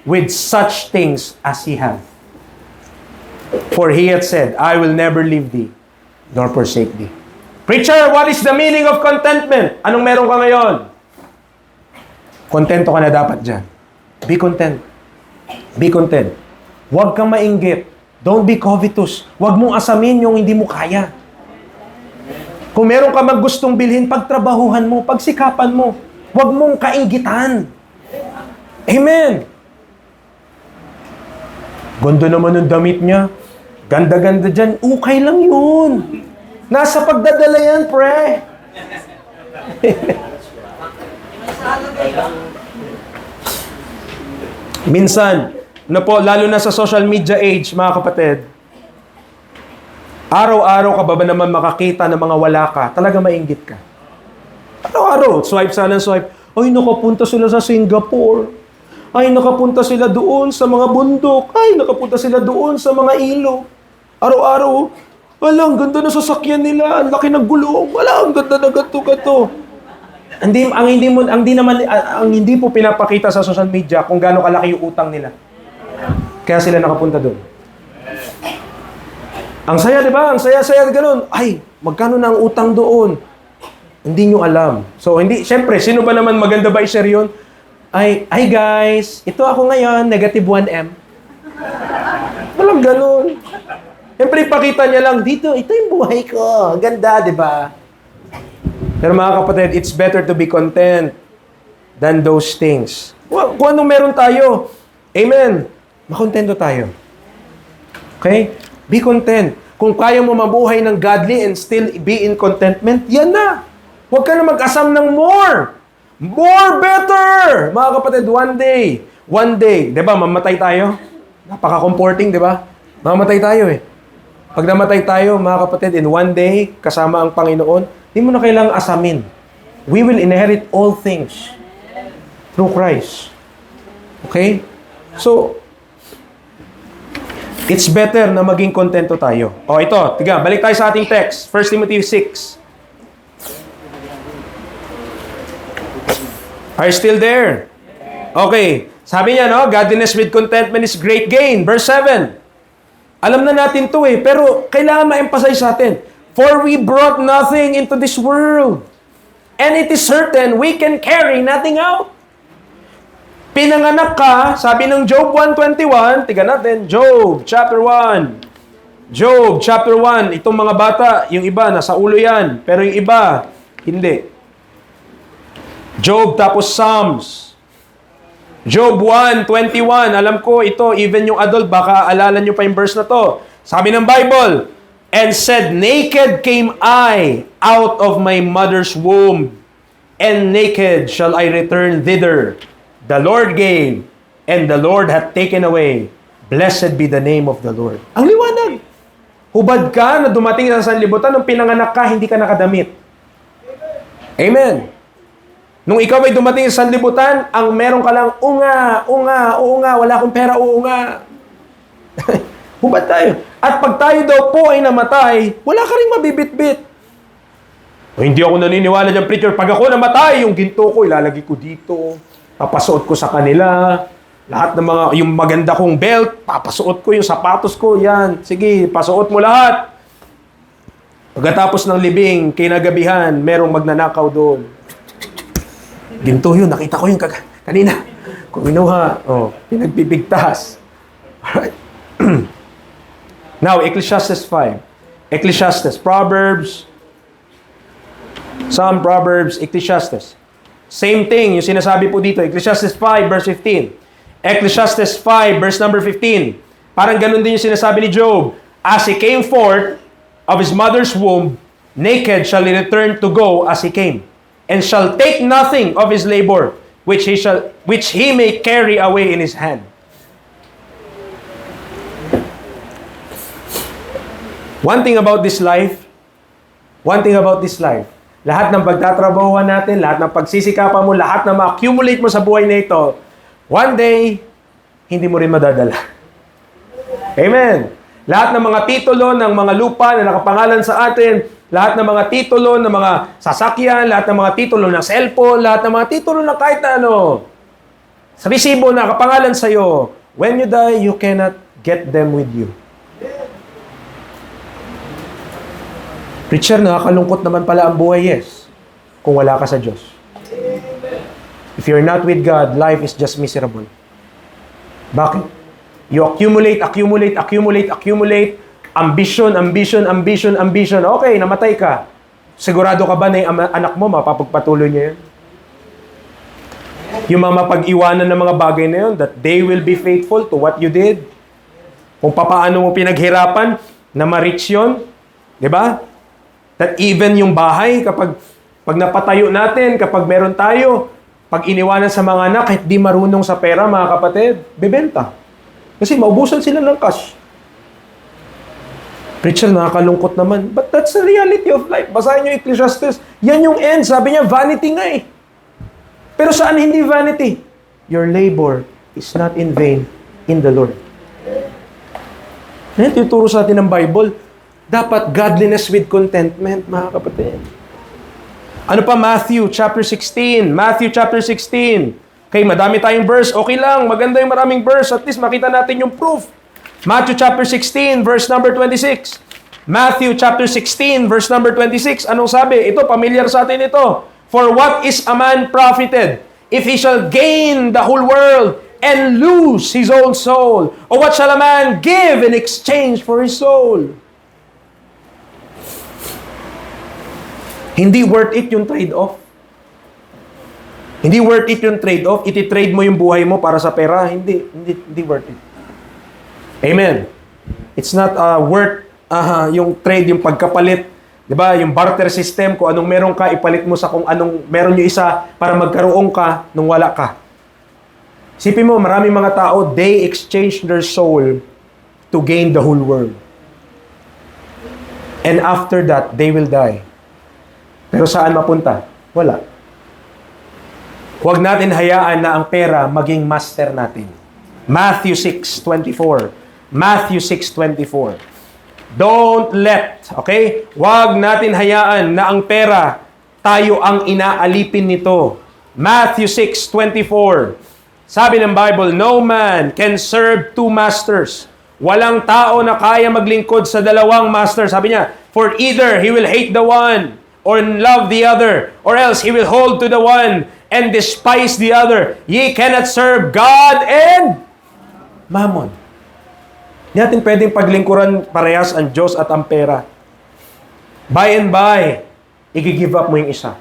with such things as ye have. For he hath said, I will never leave thee, nor forsake thee. Preacher, what is the meaning of contentment? Anong meron ka ngayon? Kontento ka na dapat dyan. Be content. Be content. Huwag kang mainggit. Don't be covetous. Huwag mong asamin yung hindi mo kaya. Kung meron ka gustong bilhin, pagtrabahuhan mo, pagsikapan mo. Huwag mong kainggitan. Amen. Ganda naman ng damit niya. Ganda-ganda dyan. Okay lang yun. Nasa pagdadala yan, pre. Minsan, lalo na sa social media age, mga kapatid, araw-araw ka ba naman makakita ng mga wala ka, talaga mainggit ka. Araw-araw, swipe sana, swipe. Ay, nakapunta sila sa Singapore. Ay, nakapunta sila doon sa mga bundok. Ay, nakapunta sila doon sa mga ilog. Araw-araw, wala, ang ganda na sasakyan nila. Ang laki ng gulong. Wala, ang ganda na ganto-ganto. Ang hindi po pinapakita sa social media kung gaano kalaki yung utang nila. Kaya sila nakapunta doon. Ang saya, di ba? Ang saya-saya ganun. Ay, magkano na ang utang doon? Hindi nyo alam. So, syempre, sino ba naman maganda ba i-share yun? Ay guys, ito ako ngayon, negative 1M. Walang ganun. Siyempre, ipakita niya lang, ito yung buhay ko. Ganda, di ba? Pero mga kapatid, it's better to be content than those things. Well, kung anong meron tayo, amen, makontento tayo. Okay? Be content. Kung kaya mo mabuhay ng godly and still be in contentment, yan na. Huwag ka na mag-asam ng more. More better! Mga kapatid, one day, di ba, mamatay tayo? Napaka-comforting, di ba? Mamatay tayo eh. Pag namatay tayo, mga kapatid, in one day, kasama ang Panginoon, di mo na kailangang asamin. We will inherit all things through Christ. Okay? So, it's better na maging kontento tayo. O ito, tiga, balik tayo sa ating text. 1 Timothy 6. Are you still there? Okay. Sabi niya, no? Godliness with contentment is great gain. Verse 7. Alam na natin to pero kailangan ma-emphasize natin. For we brought nothing into this world. And it is certain we can carry nothing out. Pinanganak ka, sabi ng Job 1:21, tiga natin, Job chapter 1. Job chapter 1, itong mga bata, yung iba nasa ulo yan, pero yung iba hindi. Job tapos Psalms. Job 1:21, alam ko ito, even yung adult, baka alala nyo pa yung verse na to. Sabi ng Bible, and said, naked came I out of my mother's womb, and naked shall I return thither. The Lord gave, and the Lord hath taken away. Blessed be the name of the Lord. Ang liwanag. Hubad ka na dumating sa sanlibutan, nung pinanganak ka, hindi ka nakadamit. Amen. Nung ikaw ay dumating sa sanlibutan, ang meron ka lang, unga, wala akong pera, unga. Hubad tayo. At pag tayo daw po ay namatay, wala ka rin mabibit-bit. O, hindi ako naniniwala dyan, preacher. Pag ako namatay, yung ginto ko, ilalagay ko dito. Papasuot ko sa kanila. Lahat ng mga, yung maganda kong belt, papasuot ko yung sapatos ko. Yan. Sige, pasuot mo lahat. Pagkatapos ng libing, kinagabihan, merong magnanakaw doon. Ginto yun, nakita ko yung kanina. Kung inuha, pinagbibigtas. Alright. Now, Ecclesiastes 5. Ecclesiastes, Proverbs, Psalm, Proverbs, Ecclesiastes. Same thing, yung sinasabi po dito. Ecclesiastes 5, verse 15. Ecclesiastes 5, verse number 15. Parang ganun din yung sinasabi ni Job. As he came forth of his mother's womb, naked shall he return to go as he came, and shall take nothing of his labor, which he may carry away in his hand. One thing about this life, lahat ng pagtatrabahuan natin, lahat ng pagsisikapan mo, lahat na ma-accumulate mo sa buhay na ito, one day, hindi mo rin madadala. Amen. Lahat ng mga titulo ng mga lupa na nakapangalan sa atin, lahat ng mga titulo ng mga sasakyan, lahat ng mga titulo ng cellphone, lahat ng mga titulo na kahit na ano, sa resibo na nakapangalan sa'yo, when you die, you cannot get them with you. Preacher, nakakalungkot naman pala ang buhay, yes, kung wala ka sa Diyos. If you're not with God, life is just miserable. Bakit? You accumulate. Ambition. Okay, namatay ka. Sigurado ka ba na yung anak mo, mapapagpatuloy niya yun? Yung mga mapag-iwanan ng mga bagay na yun, that they will be faithful to what you did. Kung paano mo pinaghirapan, na ma-reach yun. Diba? That even yung bahay, kapag napatayo natin, kapag meron tayo, pag iniwanan sa mga anak, kahit di marunong sa pera, mga kapatid, bebenta. Kasi maubusan sila ng cash. Preacher, nakakalungkot naman. But that's the reality of life. Basahin nyo Ecclesiastes. Yan yung end. Sabi niya, vanity nga eh. Pero saan hindi vanity? Your labor is not in vain in the Lord. Yan, tuturo sa atin ng Bible. Dapat godliness with contentment, mga kapatid. Ano pa? Matthew chapter 16. Okay, madami tayong verse. Okay lang, maganda yung maraming verse. At least makita natin yung proof. Matthew chapter 16, verse number 26. Matthew chapter 16, verse number 26. Anong sabi? Ito, familiar sa atin ito. For what is a man profited if he shall gain the whole world and lose his own soul? Or what shall a man give in exchange for his soul? Hindi worth it yung trade-off. Hindi worth it yung trade-off. Iti-trade mo yung buhay mo para sa pera. Hindi worth it. Amen. It's not worth yung trade, yung pagkapalit. Diba? Yung barter system, kung anong meron ka, ipalit mo sa kung anong meron yung isa para magkaroon ka nung wala ka. Isipin mo, maraming mga tao, they exchange their soul to gain the whole world. And after that, they will die. Pero saan mapunta? Wala. Huwag natin hayaan na ang pera maging master natin. Matthew 6:24. Matthew 6:24. Don't let, okay? Huwag natin hayaan na ang pera, tayo ang inaalipin nito. Matthew 6:24. Sabi ng Bible, no man can serve two masters. Walang tao na kaya maglingkod sa dalawang master. Sabi niya, for either he will hate the one or love the other, or else he will hold to the one and despise the other. Ye cannot serve God and Mammon. Hindi natin pwedeng paglingkuran parehas ang Diyos at ang pera. By and by, i-give up mo yung isa.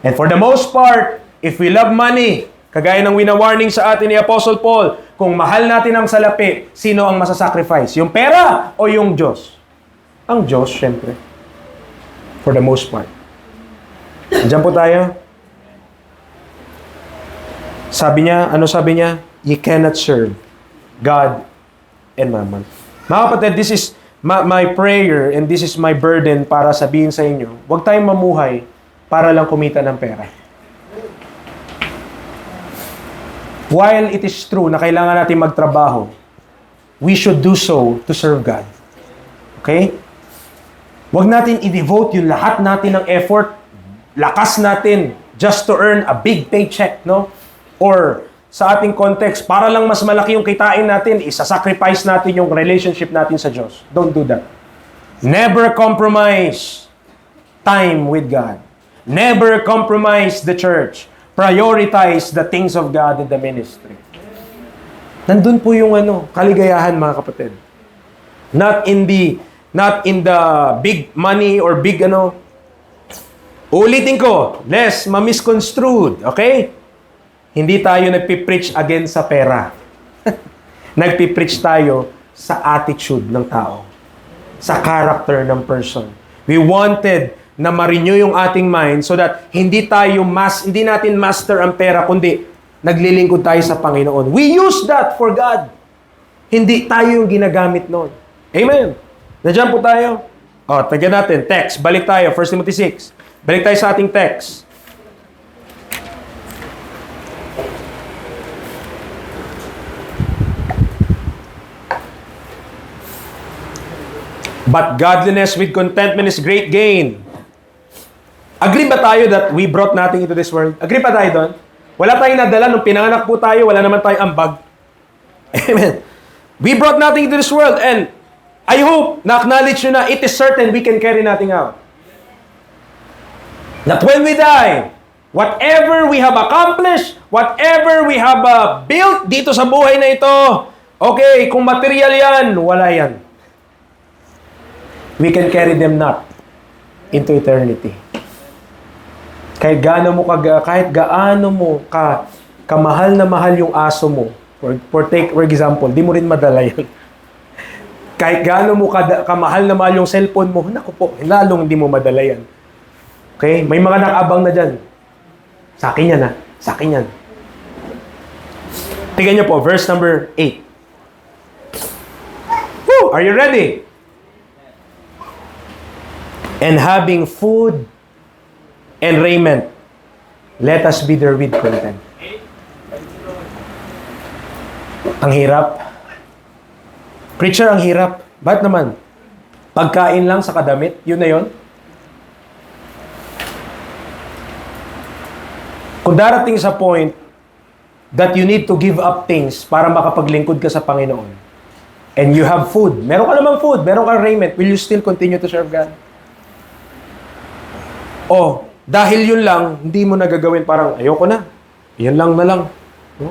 And for the most part, if we love money, kagaya ng wina-warning sa atin ni Apostle Paul, kung mahal natin ang salapi, sino ang masasacrifice? Yung pera o yung Diyos? Ang Diyos, syempre. For the most part. Diyan po tayo. Sabi niya, ano sabi niya? You cannot serve God and Mammon. Mga kapatid, this is my prayer and this is my burden para sabihin sa inyo, huwag tayong mamuhay para lang kumita ng pera. While it is true na kailangan natin magtrabaho, we should do so to serve God. Okay? Huwag natin i-devote yung lahat natin ng effort, lakas natin just to earn a big paycheck, no? Or sa ating context, para lang mas malaki yung kitain natin, isa-sacrifice natin yung relationship natin sa Diyos. Don't do that. Never compromise time with God. Never compromise the church. Prioritize the things of God in the ministry. Nandun po yung kaligayahan, mga kapatid. Not in the big money or big Ulitin ko, lest ma-misconstrued, okay? Hindi tayo nagpipreach against sa pera. Nagpipreach tayo sa attitude ng tao. Sa character ng person. We wanted na ma-renew yung ating mind so that hindi natin master ang pera, kundi naglilingkod tayo sa Panginoon. We use that for God. Hindi tayo yung ginagamit noon. Amen. Nandiyan po tayo. Tagyan natin. Text. Balik tayo. 1 Timothy 6. Balik tayo sa ating text. But godliness with contentment is great gain. Agree ba tayo that we brought nothing into this world? Agree ba tayo doon? Wala tayong nadala nung pinanganak po tayo, wala naman tayong ambag. Amen. We brought nothing into this world and I hope na-acknowledge nyo na it is certain we can carry nothing out. That when we die, whatever we have accomplished, whatever we have built dito sa buhay na ito, okay, kung material yan, wala yan. We can carry them not into eternity. Kahit gaano mo kamahal na mahal yung aso mo, for example, di mo rin madala yan. Kahit gaano mo kamahal na mahal yung cellphone mo, naku po, lalong hindi mo madala yan. Okay? May mga nakabang na dyan. Sa akin yan, ha? Sa akin yan. Tingnan niyo po, verse number 8. Woo! Are you ready? And having food and raiment, let us be therewith content. Ang hirap. Preacher, ang hirap. Ba't naman? Pagkain lang sa kadamit, yun na yun? Kung darating sa point that you need to give up things para makapaglingkod ka sa Panginoon, and you have food, meron ka namang food, meron ka raiment, will you still continue to serve God? Dahil yun lang, hindi mo nagagawin parang, ayoko na. Yan lang na lang. No?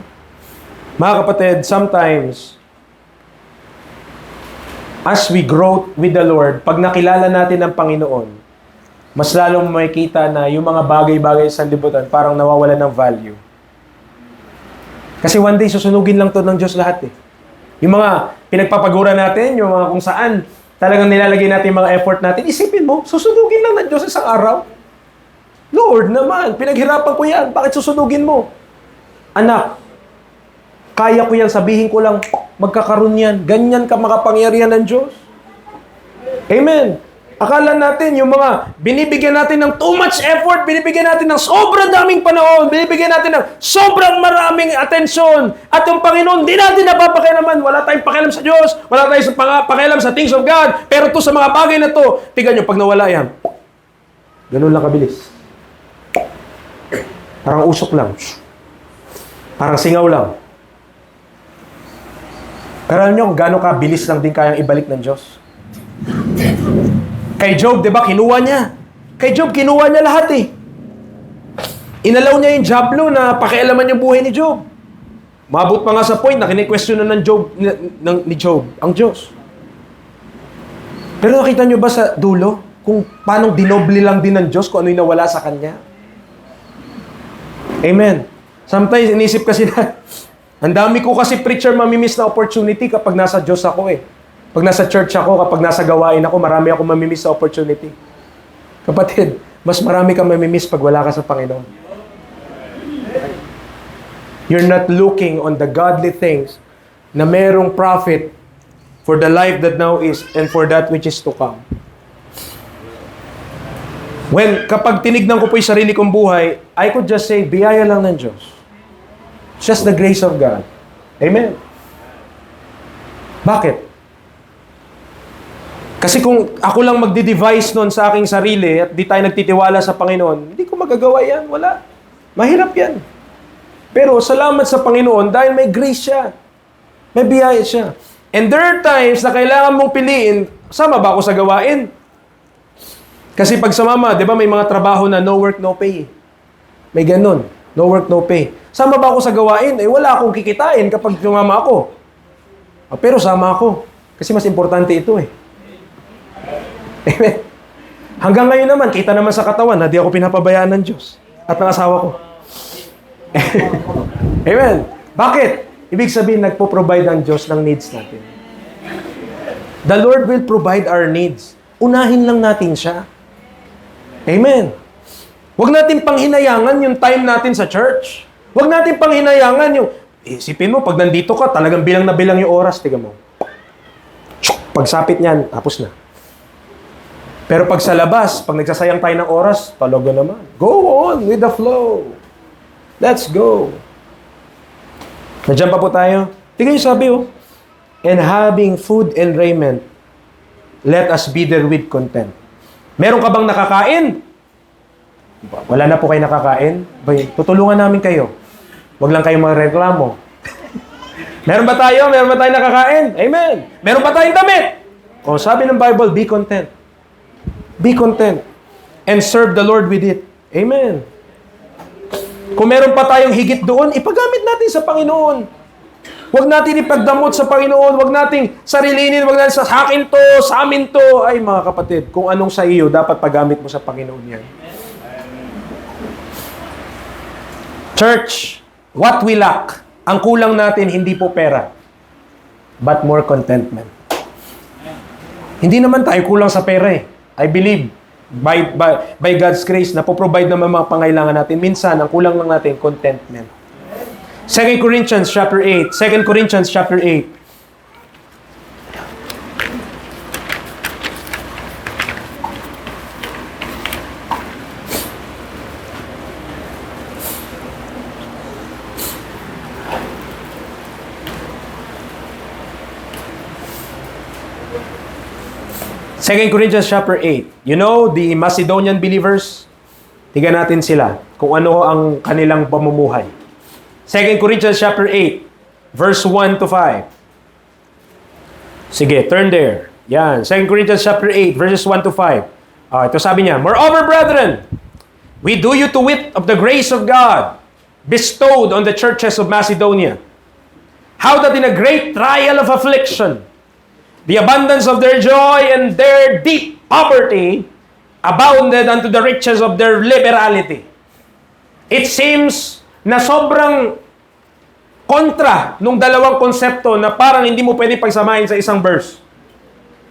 Mga kapatid, sometimes, as we grow with the Lord, pag nakilala natin ang Panginoon, mas lalong makikita na yung mga bagay-bagay sa libutan parang nawawalan ng value. Kasi one day, susunugin lang to ng Diyos lahat eh. Yung mga pinagpapagura natin, yung mga kung saan talagang nilalagay natin yung mga effort natin, isipin mo, susunugin lang ng Diyos isang araw. Lord naman, pinaghirapan ko yan. Bakit susunugin mo? Anak, kaya ko yan, sabihin ko lang, magkakaroon yan. Ganyan ka makapangyarihan ng Diyos. Amen. Akala natin yung mga binibigyan natin ng too much effort, binibigyan natin ng sobrang daming panahon, binibigyan natin ng sobrang maraming atensyon. At yung Panginoon, di natin napapakialaman. Wala tayong pakialam sa Diyos, wala tayong pakialam sa things of God. Pero to sa mga bagay na to, tingnan nyo, pag nawala yan, ganun lang kabilis. Parang usok lang. Parang singaw lang. Pero alam nyo, gano'ng kabilis lang din kayang ibalik ng Diyos. Kay Job, di ba, kinuha niya. Kay Job, kinuha niya lahat eh. Inalaw niya yung Diablo na pakialaman yung buhay ni Job. Mabot pa nga sa point na kini-question na ni Job ang Diyos. Pero nakita niyo ba sa dulo kung paano dinoble lang din ng Diyos kung ano yung nawala sa kanya? Amen. Sometimes inisip kasi na, ang dami ko kasi preacher mamimiss na opportunity kapag nasa Diyos ako eh. Pag nasa church ako, kapag nasa gawain ako, marami ako mamimiss sa opportunity. Kapatid, mas marami kang mamimiss pag wala ka sa Panginoon. You're not looking on the godly things na merong profit for the life that now is and for that which is to come. Kapag tinignan ko po yung sarili kong buhay, I could just say, biyaya lang ng Diyos. Just the grace of God. Amen. Bakit? Kasi kung ako lang magdi-devise nun sa aking sarili at di tayo nagtitiwala sa Panginoon, hindi ko magagawa yan. Wala. Mahirap yan. Pero salamat sa Panginoon dahil may grace siya. May biyaya siya. And there are times na kailangan mong piliin, sama ba ako sa gawain? Kasi pag sumama, di ba may mga trabaho na no work, no pay. May ganun. No work, no pay. Sama ba ako sa gawain? Eh wala akong kikitain kapag sumama ako. Pero sama ako. Kasi mas importante ito eh. Amen. Hanggang ngayon naman, kita naman sa katawan na di ako pinapabayaan ng Diyos at ng asawa ko. Amen. Bakit? Ibig sabihin, nagpo-provide ang Diyos ng needs natin. The Lord will provide our needs. Unahin lang natin siya. Amen. Huwag natin panghinayangan yung time natin sa church. Huwag natin panghinayangan yung, isipin mo, pag nandito ka, talagang bilang na bilang yung oras, tiga mo. Pagsapit niyan, tapos na. Pero pag sa labas, pag nagsasayang tayo ng oras, talaga naman. Go on with the flow. Let's go. Nandiyan pa po tayo. Tingnan yung sabi oh. And having food and raiment, let us be there with content. Meron ka bang nakakain? Wala na po kayo nakakain? Tutulungan namin kayo. Huwag lang kayong magreklamo. Meron ba tayo? Meron ba tayong nakakain? Amen. Meron ba tayong damit? O sabi ng Bible, be content. Be content. And serve the Lord with it. Amen. Kung meron pa tayong higit doon, ipagamit natin sa Panginoon. Huwag natin ipagdamot sa Panginoon. Huwag natin sarilinin. Huwag natin sa akin to, sa amin to. Ay mga kapatid, kung anong sa iyo, dapat paggamit mo sa Panginoon yan. Church, what we lack, ang kulang natin, hindi po pera, but more contentment. Hindi naman tayo kulang sa pera eh. I believe, by God's grace, na po-provide naman mga pangailangan natin. Minsan, ang kulang lang natin, contentment. 2 Corinthians chapter 8. 2 Corinthians chapter 8. Second Corinthians chapter 8. You know, the Macedonian believers, tingnan natin sila kung ano ang kanilang pamumuhay. 2 Corinthians chapter 8, verse 1 to 5. Sige, turn there. Yan, 2 Corinthians chapter 8, verses 1 to 5. Ito sabi niya, moreover, brethren, we do you to wit of the grace of God bestowed on the churches of Macedonia, how that in a great trial of affliction, the abundance of their joy and their deep poverty abounded unto the riches of their liberality. It seems na sobrang kontra nung dalawang konsepto na parang hindi mo pwede pagsamahin sa isang verse.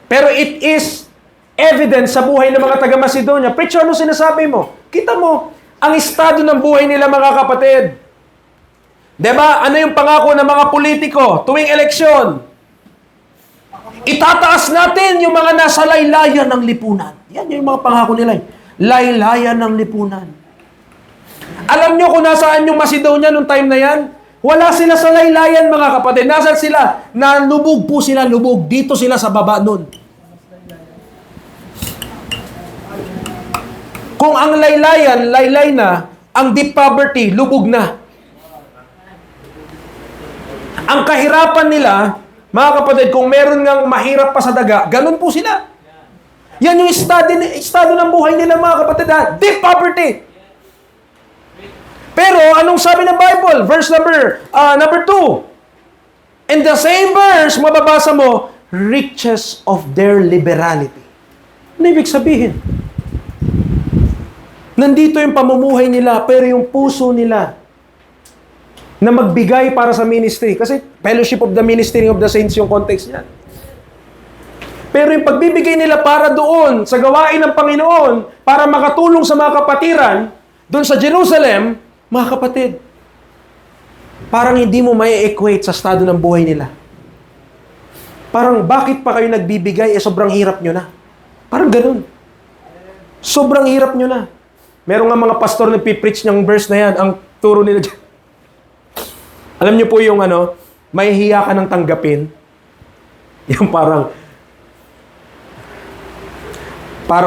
Pero it is evident sa buhay ng mga taga-Macedonia. Preacher, ano sinasabi mo? Kita mo, ang estado ng buhay nila mga kapatid. Diba? Ano yung pangako ng mga politiko tuwing eleksyon? Itataas natin yung mga nasa laylayan ng lipunan. Yan yung mga pangako nila. Laylayan ng lipunan. Alam nyo kung nasaan yung Macedonia nung time na yan? Wala sila sa laylayan, mga kapatid. Nasaan sila? Nalubog po sila, lubog. Dito sila sa baba nun. Kung ang laylayan, laylay na, ang deep poverty, lubog na. Ang kahirapan nila, mga kapatid, kung meron ngang mahirap pa sa daga, ganun po sila. Yan yung estado ng buhay nila, mga kapatid. Deep poverty. Pero, anong sabi ng Bible? Verse number 2. In the same verse, mababasa mo, riches of their liberality. Ano ibig sabihin? Nandito yung pamumuhay nila, pero yung puso nila na magbigay para sa ministry. Kasi fellowship of the ministry of the saints yung context niyan. Pero yung pagbibigay nila para doon, sa gawain ng Panginoon, para makatulong sa mga kapatiran, doon sa Jerusalem, mga kapatid, parang hindi mo may equate sa estado ng buhay nila. Parang bakit pa kayo nagbibigay, sobrang hirap nyo na. Parang ganun. Sobrang hirap nyo na. Meron nga mga pastor na pipreach ng verse na yan, ang turo nila dyan. Alam niyo po yung may hiya ka ng tanggapin. Yung parang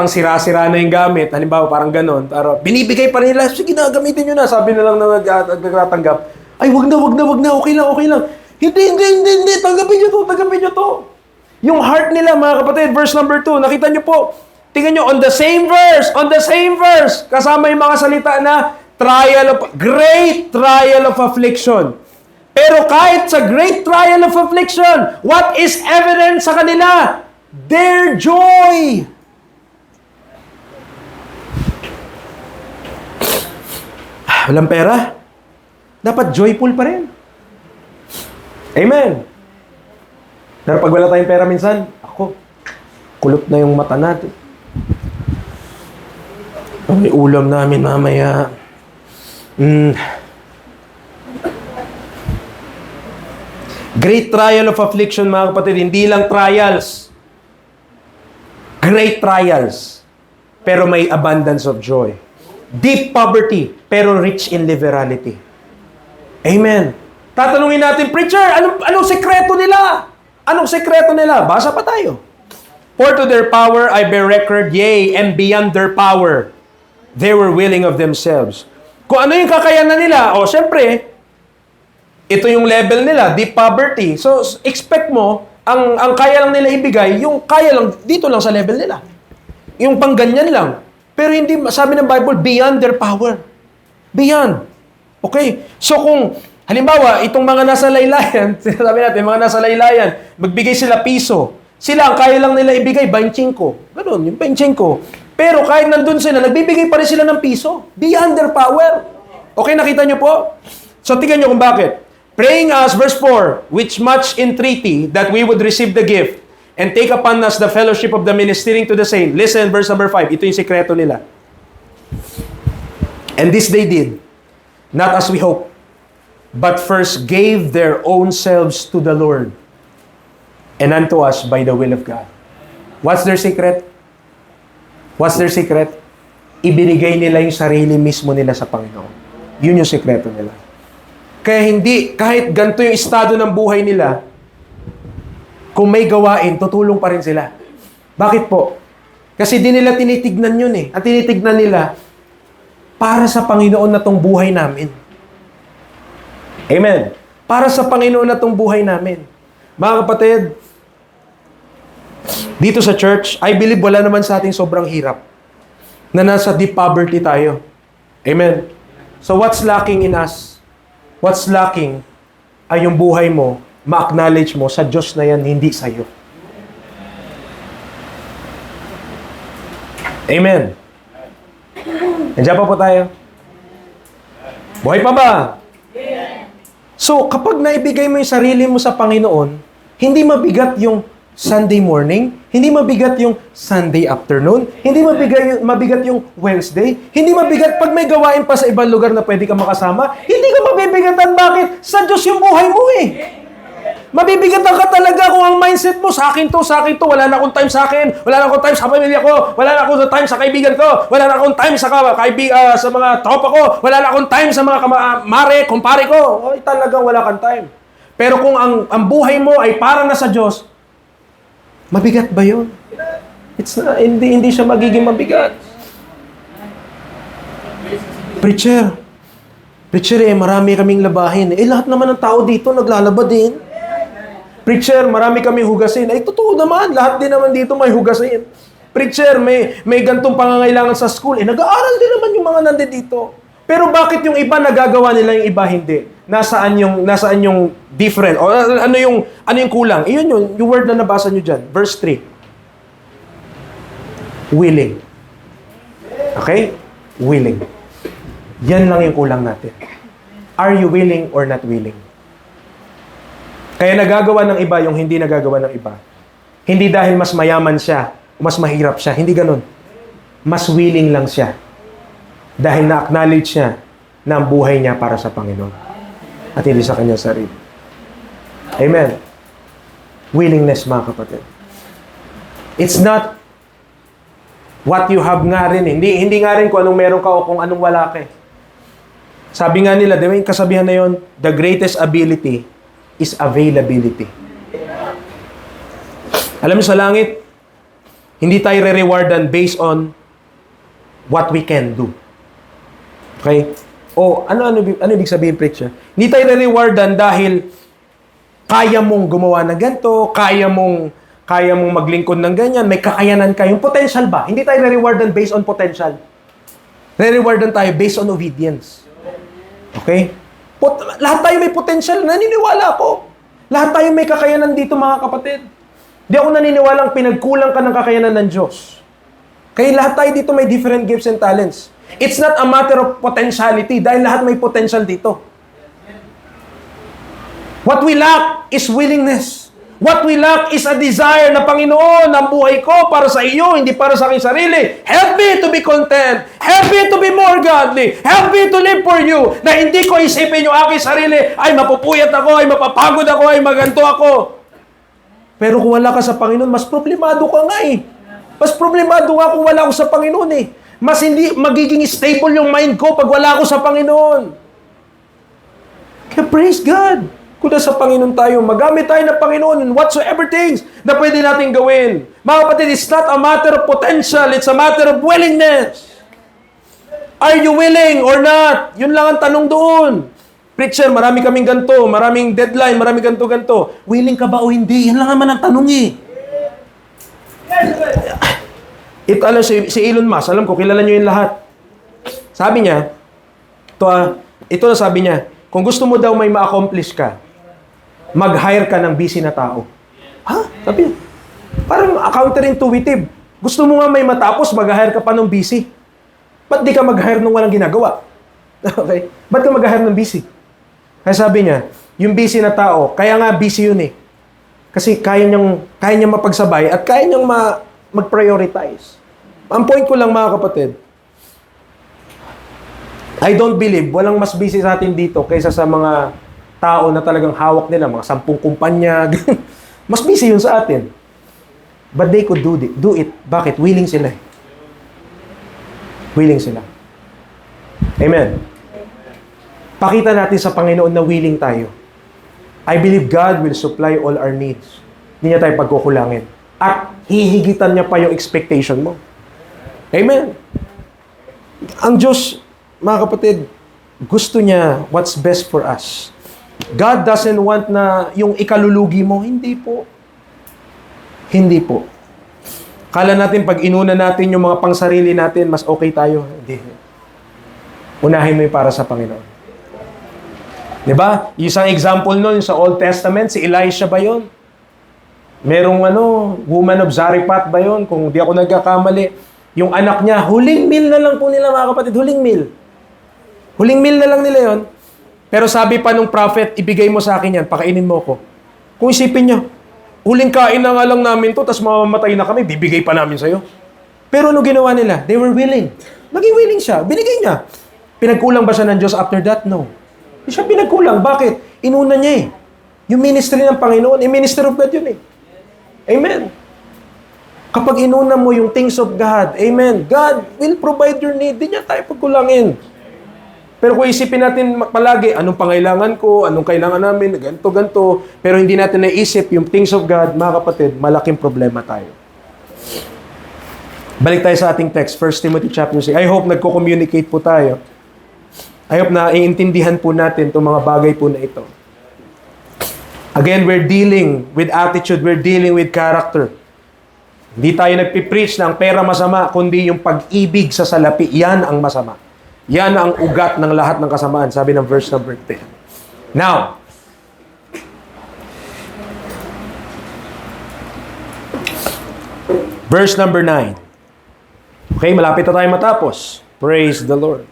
sira-sira na yung gamit. Halimbawa, parang ganon. Binibigay pa nila, sige na, gamitin nyo na. Sabi na lang na nagtatanggap, ay, wag na, okay lang. Hindi, tanggapin nyo to. Yung heart nila, mga kapatid, verse number 2, nakita nyo po, tingnan nyo, on the same verse, kasama yung mga salita na, great trial of affliction. Pero kahit sa great trial of affliction, what is evident sa kanila? Their joy. Walang pera? Dapat joyful pa rin. Amen. Pero pag wala tayong pera minsan, kulot na yung mata natin. May ulam namin mamaya. Great trial of affliction, mga kapatid. Hindi lang trials. Great trials. Pero may abundance of joy. Deep poverty, pero rich in liberality. Amen. Tatanungin natin, preacher, anong sekreto nila? Anong sekreto nila? Basa pa tayo. For to their power I bear record, yea, and beyond their power, they were willing of themselves. Kung ano yung kakayanan nila, syempre, ito yung level nila, deep poverty. So, expect mo, ang kaya lang nila ibigay, yung kaya lang, dito lang sa level nila. Yung pangganyan lang. Pero hindi, sabi ng Bible, beyond their power. Beyond. Okay? So kung, halimbawa, itong mga nasa laylayan, sinasabi natin, mga nasa laylayan, magbigay sila piso. Sila, ang kaya lang nila ibigay, 25. Ganun, yung 25. Pero kahit nandun sila, nagbibigay pa rin sila ng piso. Beyond their power. Okay, nakita nyo po? So tingnan nyo kung bakit. Praying us, verse 4, which much entreaty that we would receive the gift and take upon us the fellowship of the ministering to the saint. Listen, verse number 5. Ito yung sikreto nila. And this they did, not as we hope, but first gave their own selves to the Lord and unto us by the will of God. What's their secret? What's their secret? Ibinigay nila yung sarili mismo nila sa Panginoon. Yun yung sikreto nila. Kaya hindi, kahit ganito yung estado ng buhay nila, kung may gawain, tutulong pa rin sila. Bakit po? Kasi di nila tinitignan yun eh. At tinitignan nila, para sa Panginoon na tong buhay namin. Amen. Para sa Panginoon na tong buhay namin. Mga kapatid, dito sa church, I believe wala naman sa ating sobrang hirap na nasa deep poverty tayo. Amen. So what's lacking in us? What's lacking ay yung buhay mo, ma-acknowledge mo sa Diyos na yan, hindi sa iyo. Amen. Nandiyan pa po tayo. Buhay pa ba? So, kapag naibigay mo yung sarili mo sa Panginoon, hindi mabigat yung Sunday morning, hindi mabigat yung Sunday afternoon, hindi mabigat yung Wednesday, hindi mabigat pag may gawain pa sa ibang lugar na pwede ka makasama, hindi ka mabibigatan. Bakit? Sa Diyos yung buhay mo eh. Mabibigatan ka talaga kung ang mindset mo, sa akin to, wala na akong time sa akin, wala na akong time sa pamilya ko, wala na akong time sa kaibigan ko, wala na akong time sa sa mga tropa ko, wala na akong time sa mga mare, kumpare ko. Oy, talagang wala kang time. Pero kung ang buhay mo ay para na sa Diyos, mabigat ba yun? Hindi siya magiging mabigat. Preacher, marami kaming labahin. Lahat naman ng tao dito naglalaba din. Preacher, marami kaming hugasin. Totoo naman, lahat din naman dito may hugasin. Preacher, may gantong pangangailangan sa school. Nag-aaral din naman yung mga nandito. Pero bakit yung iba nagagawa nila, yung iba hindi? Nasaan yung different? O ano yung kulang? Iyon yung word na nabasa nyo dyan. Verse 3. Willing. Okay? Willing. Yan lang yung kulang natin. Are you willing or not willing? Kaya nagagawa ng iba yung hindi nagagawa ng iba. Hindi dahil mas mayaman siya, mas mahirap siya. Hindi ganun. Mas willing lang siya. Dahil na-acknowledge niya na ang buhay niya para sa Panginoon. At hindi sa kanyang sarili. Amen. Willingness, mga kapatid. It's not what you have nga rin. Hindi nga rin kung anong meron ka o kung anong wala ka. Sabi nga nila, di ba yung kasabihan na yun, the greatest ability is availability. Alam mo sa langit, hindi tayo re-rewardan based on what we can do. Okay? O, ano ibig sabihin, preacher? Hindi tayo re-rewardan dahil kaya mong gumawa ng ganito, kaya mong maglingkod ng ganyan, may kakayanan ka. Yung potential ba? Hindi tayo re-rewardan based on potential. Re-rewardan tayo based on obedience. Okay? Lahat tayo may potential. Naniniwala ako. Lahat tayo may kakayanan dito, mga kapatid. Di ako naniniwalang pinagkulang ka ng kakayanan ng Diyos. Kaya lahat tayo dito may different gifts and talents. It's not a matter of potentiality dahil lahat may potential dito. What we lack is willingness. What we lack is a desire na, Panginoon, ang buhay ko para sa iyo, hindi para sa aking sarili. Help me to be content. Help me to be more godly. Help me to live for you. Na hindi ko isipin yung aking sarili, ay mapupuyat ako, ay mapapagod ako, ay maganto ako. Pero kung wala ka sa Panginoon, mas problemado ka nga eh. Mas problemado nga kung wala ako sa Panginoon eh. Mas hindi magiging stable yung mind ko pag wala ako sa Panginoon. Kaya praise God. Kung nasa Panginoon tayo, magamit tayo ng Panginoon in whatsoever things na pwede natin gawin. Mga kapatid, it's not a matter of potential, it's a matter of willingness. Are you willing or not? Yun lang ang tanong doon. Preacher, marami kaming ganito, maraming deadline, maraming ganito. Willing ka ba o hindi? Yan lang naman ang tanong eh. Alam, si Elon Musk, alam ko, kilala nyo yung lahat. Sabi niya, ito na sabi niya, kung gusto mo daw may ma-accomplish ka, mag-hire ka ng busy na tao. Ha? Sabi niya, parang counterintuitive. Gusto mo nga may matapos, mag-hire ka pa ng busy. Ba't di ka mag-hire nung walang ginagawa? Okay? Ba't ka mag-hire ng busy? Kaya sabi niya, yung busy na tao, kaya nga busy yun eh. Kasi kaya niyang mapagsabay at kaya niyang mag-prioritize. Ang point ko lang, mga kapatid, I don't believe, walang mas busy sa atin dito kaysa sa mga tao na talagang hawak nila, mga 10 kumpanya. Mas busy yun sa atin. But they could do it. Bakit? Willing sila. Willing sila. Amen. Pakita natin sa Panginoon na willing tayo. I believe God will supply all our needs. Hindi niya tayo pagkukulangin. At hihigitan niya pa yung expectation mo. Amen. Ang Diyos, mga kapatid, gusto niya what's best for us. God doesn't want na yung ikalulugi mo. Hindi po. Hindi po. Kala natin pag inuna natin yung mga pangsarili natin, mas okay tayo. Hindi. Unahin mo yung para sa Panginoon. Diba? Isang example nun sa Old Testament, si Elisha ba yun? Merong woman of Zarephath ba yun? Kung di ako nagkakamali. Yung anak niya, huling meal na lang po nila, mga kapatid. Huling meal. Huling meal na lang nila yon. Pero sabi pa nung prophet, ibigay mo sa akin yan, pakainin mo ko. Kung isipin niyo, huling kain na nga lang namin to, tapos mamamatay na kami, bibigay pa namin sa'yo. Pero ano ginawa nila? They were willing. Naging willing siya. Binigay niya. Pinagkulang ba siya ng Diyos after that? No. Hindi siya pinagkulang. Bakit? Inuna niya eh. Yung ministry ng Panginoon, ministry of God yun eh. Amen. Kapag inuna mo yung things of God, amen, God will provide your need. Di niya tayo pagkulangin. Pero kung isipin natin palagi, anong pangailangan ko, anong kailangan namin, ganito, pero hindi natin naisip yung things of God, mga kapatid, malaking problema tayo. Balik tayo sa ating text, 1 Timothy chapter 6. I hope nagko-communicate po tayo. I hope na iintindihan po natin itong mga bagay po na ito. Again, we're dealing with attitude, we're dealing with character. Hindi tayo nagpipreach ng pera masama, kundi yung pag-ibig sa salapi. Yan ang masama. Yan ang ugat ng lahat ng kasamaan, sabi ng verse number 10. Now, verse number 9. Okay, malapit na tayo matapos. Praise the Lord.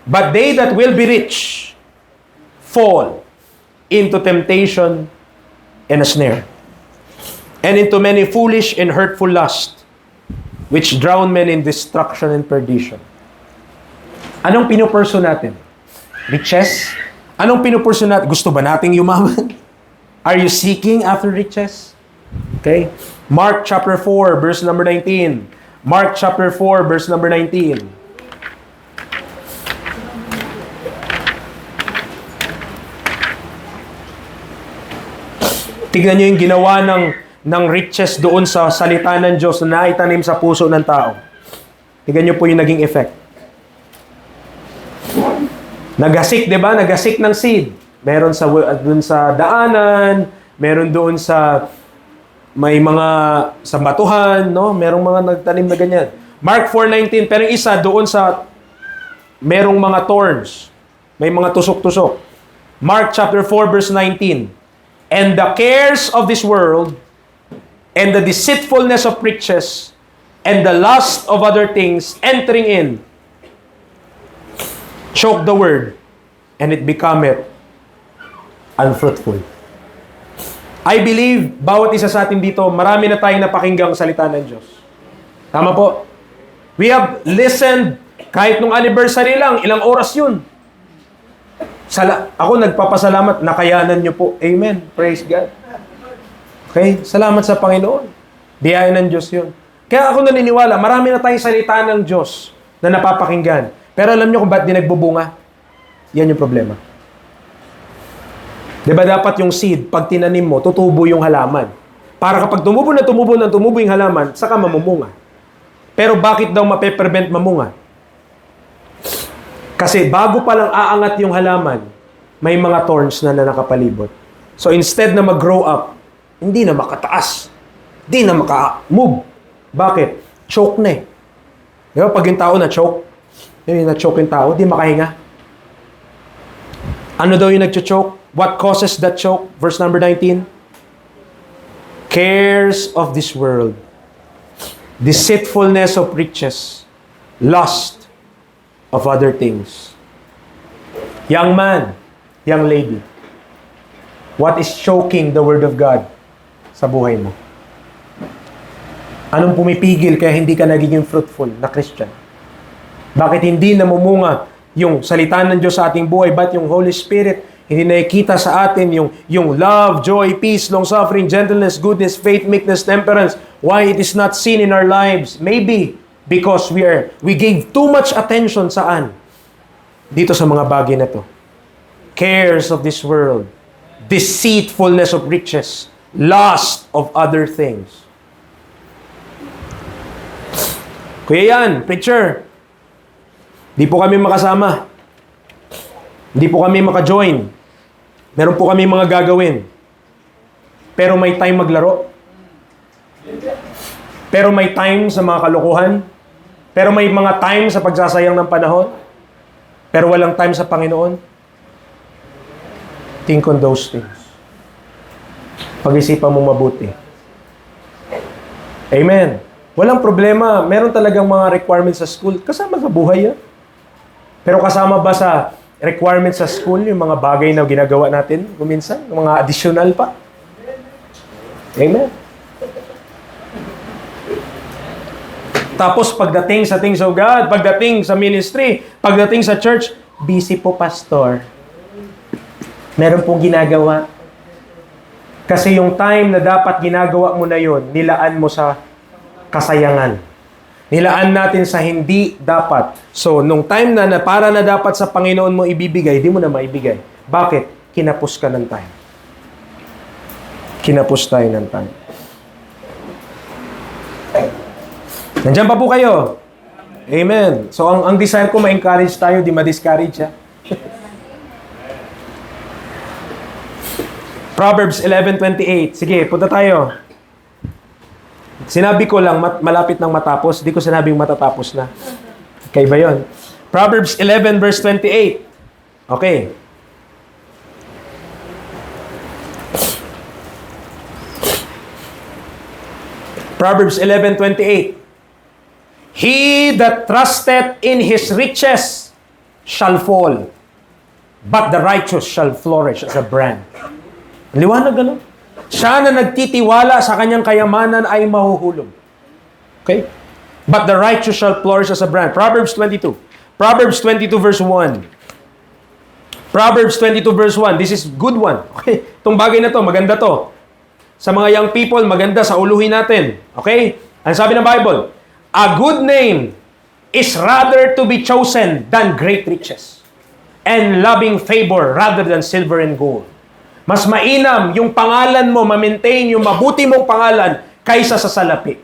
But they that will be rich fall into temptation and a snare, and into many foolish and hurtful lusts, which drown men in destruction and perdition. Anong pinupurso natin? Riches? Anong pinupurso natin? Gusto ba nating yumaman? Are you seeking after riches? Okay? Mark chapter 4, verse number 19. Mark chapter 4, verse number 19. Tignan nyo yung ginawa ng riches doon sa salita ng Diyos na naitanim sa puso ng tao. Tignan nyo po yung naging effect. Nagasik, di ba? Nagasik ng seed. Meron doon sa daanan, meron doon sa may mga sa batuhan, no? Merong mga nagtanim na ganyan. Mark 4:19, pero yung isa doon sa merong mga thorns. May mga tusok-tusok. Mark chapter 4 verse 19. And the cares of this world, and the deceitfulness of riches, and the lust of other things entering in, choke the word, and it becometh unfruitful. I believe, bawat isa sa atin dito, marami na tayong napakinggang salita ng Diyos. Tama po? We have listened, kahit nung anniversary lang, ilang oras yun. Ako nagpapasalamat, nakayanan nyo po. Amen. Praise God. Okay? Salamat sa Panginoon. Biyaya ng Diyos yun. Kaya ako naniniwala, marami na tayong salita ng Diyos na napapakinggan. Pero alam nyo kung ba't di nagbubunga? Yan yung problema. Diba dapat yung seed, pag tinanim mo, tutubo yung halaman. Para kapag tumubo yung halaman, saka mamumunga. Pero bakit daw mape-prevent mamunga? Kasi bago pa lang aangat yung halaman, may mga thorns na nakapalibot. So instead na mag-grow up, hindi na makataas. Hindi na maka-move. Bakit? Choke na eh. Di ba? Pag yung tao na-choke, yung na-choke yung tao, di makahinga. Ano daw yung nag-choke? What causes that choke? Verse number 19. Cares of this world, deceitfulness of riches, lust of other things. Young man, young lady, what is choking the Word of God sa buhay mo? Anong pumipigil kaya hindi ka nagiging fruitful na Christian? Bakit hindi namumunga yung salita ng Diyos sa ating buhay? But yung Holy Spirit, hindi nakikita sa atin yung love, joy, peace, long-suffering, gentleness, goodness, faith, meekness, temperance. Why it is not seen in our lives? Maybe because we gave too much attention saan? Dito sa mga bagay na to. Cares of this world, deceitfulness of riches, lust of other things. Kuya yan, preacher, di po kami makasama. Hindi po kami maka-join. Meron po kami mga gagawin. Pero may time maglaro. Pero may time sa mga kalokohan. Pero may mga time sa pagsasayang ng panahon. Pero walang time sa Panginoon. Think on those things. Pag-isipan mo mabuti. Amen. Walang problema. Meron talagang mga requirements sa school. Kasama sa buhay yan. Pero kasama ba sa requirements sa school, yung mga bagay na ginagawa natin, kuminsan, yung mga additional pa. Amen. Tapos pagdating sa things of God, pagdating sa ministry, pagdating sa church, busy po pastor. Meron pong ginagawa. Kasi yung time na dapat ginagawa mo na yon, nilaan mo sa kasayangan. Nilaan natin sa hindi dapat. So, nung time na para na dapat sa Panginoon mo ibibigay, di mo na maibigay. Bakit? Kinapos ka ng time. Kinapos tayo ng time. Nandiyan pa po kayo. Amen. So, ang desire ko, ma-encourage tayo, di ma-discourage, ha? Proverbs 11:28. Sige, punta tayo. Sinabi ko lang, malapit nang matapos. Di ko sinabing matatapos na. Okay ba yun? Proverbs 11 verse 28. Okay. Proverbs 11:28. He that trusteth in his riches shall fall, but the righteous shall flourish as a brand. Liwanag ano? Siya na nagtitiwala sa kanyang kayamanan ay mahuhulog. Okay? But the righteous shall flourish as a brand. Proverbs 22. Proverbs 22 verse 1. Proverbs 22 verse 1. This is good one. Okay? Itong bagay na to, maganda to. Sa mga young people, maganda sa uluhin natin. Okay? Ano sabi ng Bible? A good name is rather to be chosen than great riches, and loving favor rather than silver and gold. Mas mainam yung pangalan mo, ma-maintain yung mabuti mong pangalan kaysa sa salapi.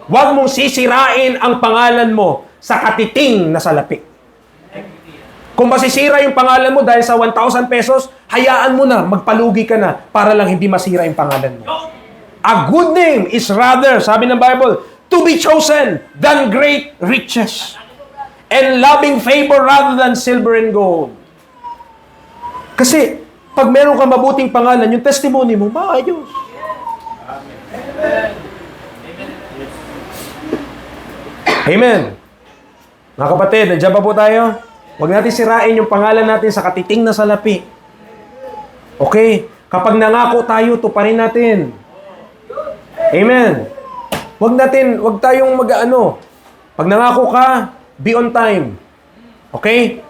Huwag mong sisirain ang pangalan mo sa katiting na salapi. Kung masisira yung pangalan mo dahil sa 1,000 pesos, hayaan mo na, magpalugi ka na para lang hindi masira yung pangalan mo. A good name is rather, sabi ng Bible, to be chosen than great riches, and loving favor rather than silver and gold. Kasi, pag meron ka mabuting pangalan, yung testimony mo, maayos. Amen. Mga kapatid, nandiyan pa po tayo. Huwag natin sirain yung pangalan natin sa katiting na salapi. Okay? Kapag nangako tayo, tuparin natin. Amen. Huwag tayong mag-ano. Pag nangako ka, be on time. Okay?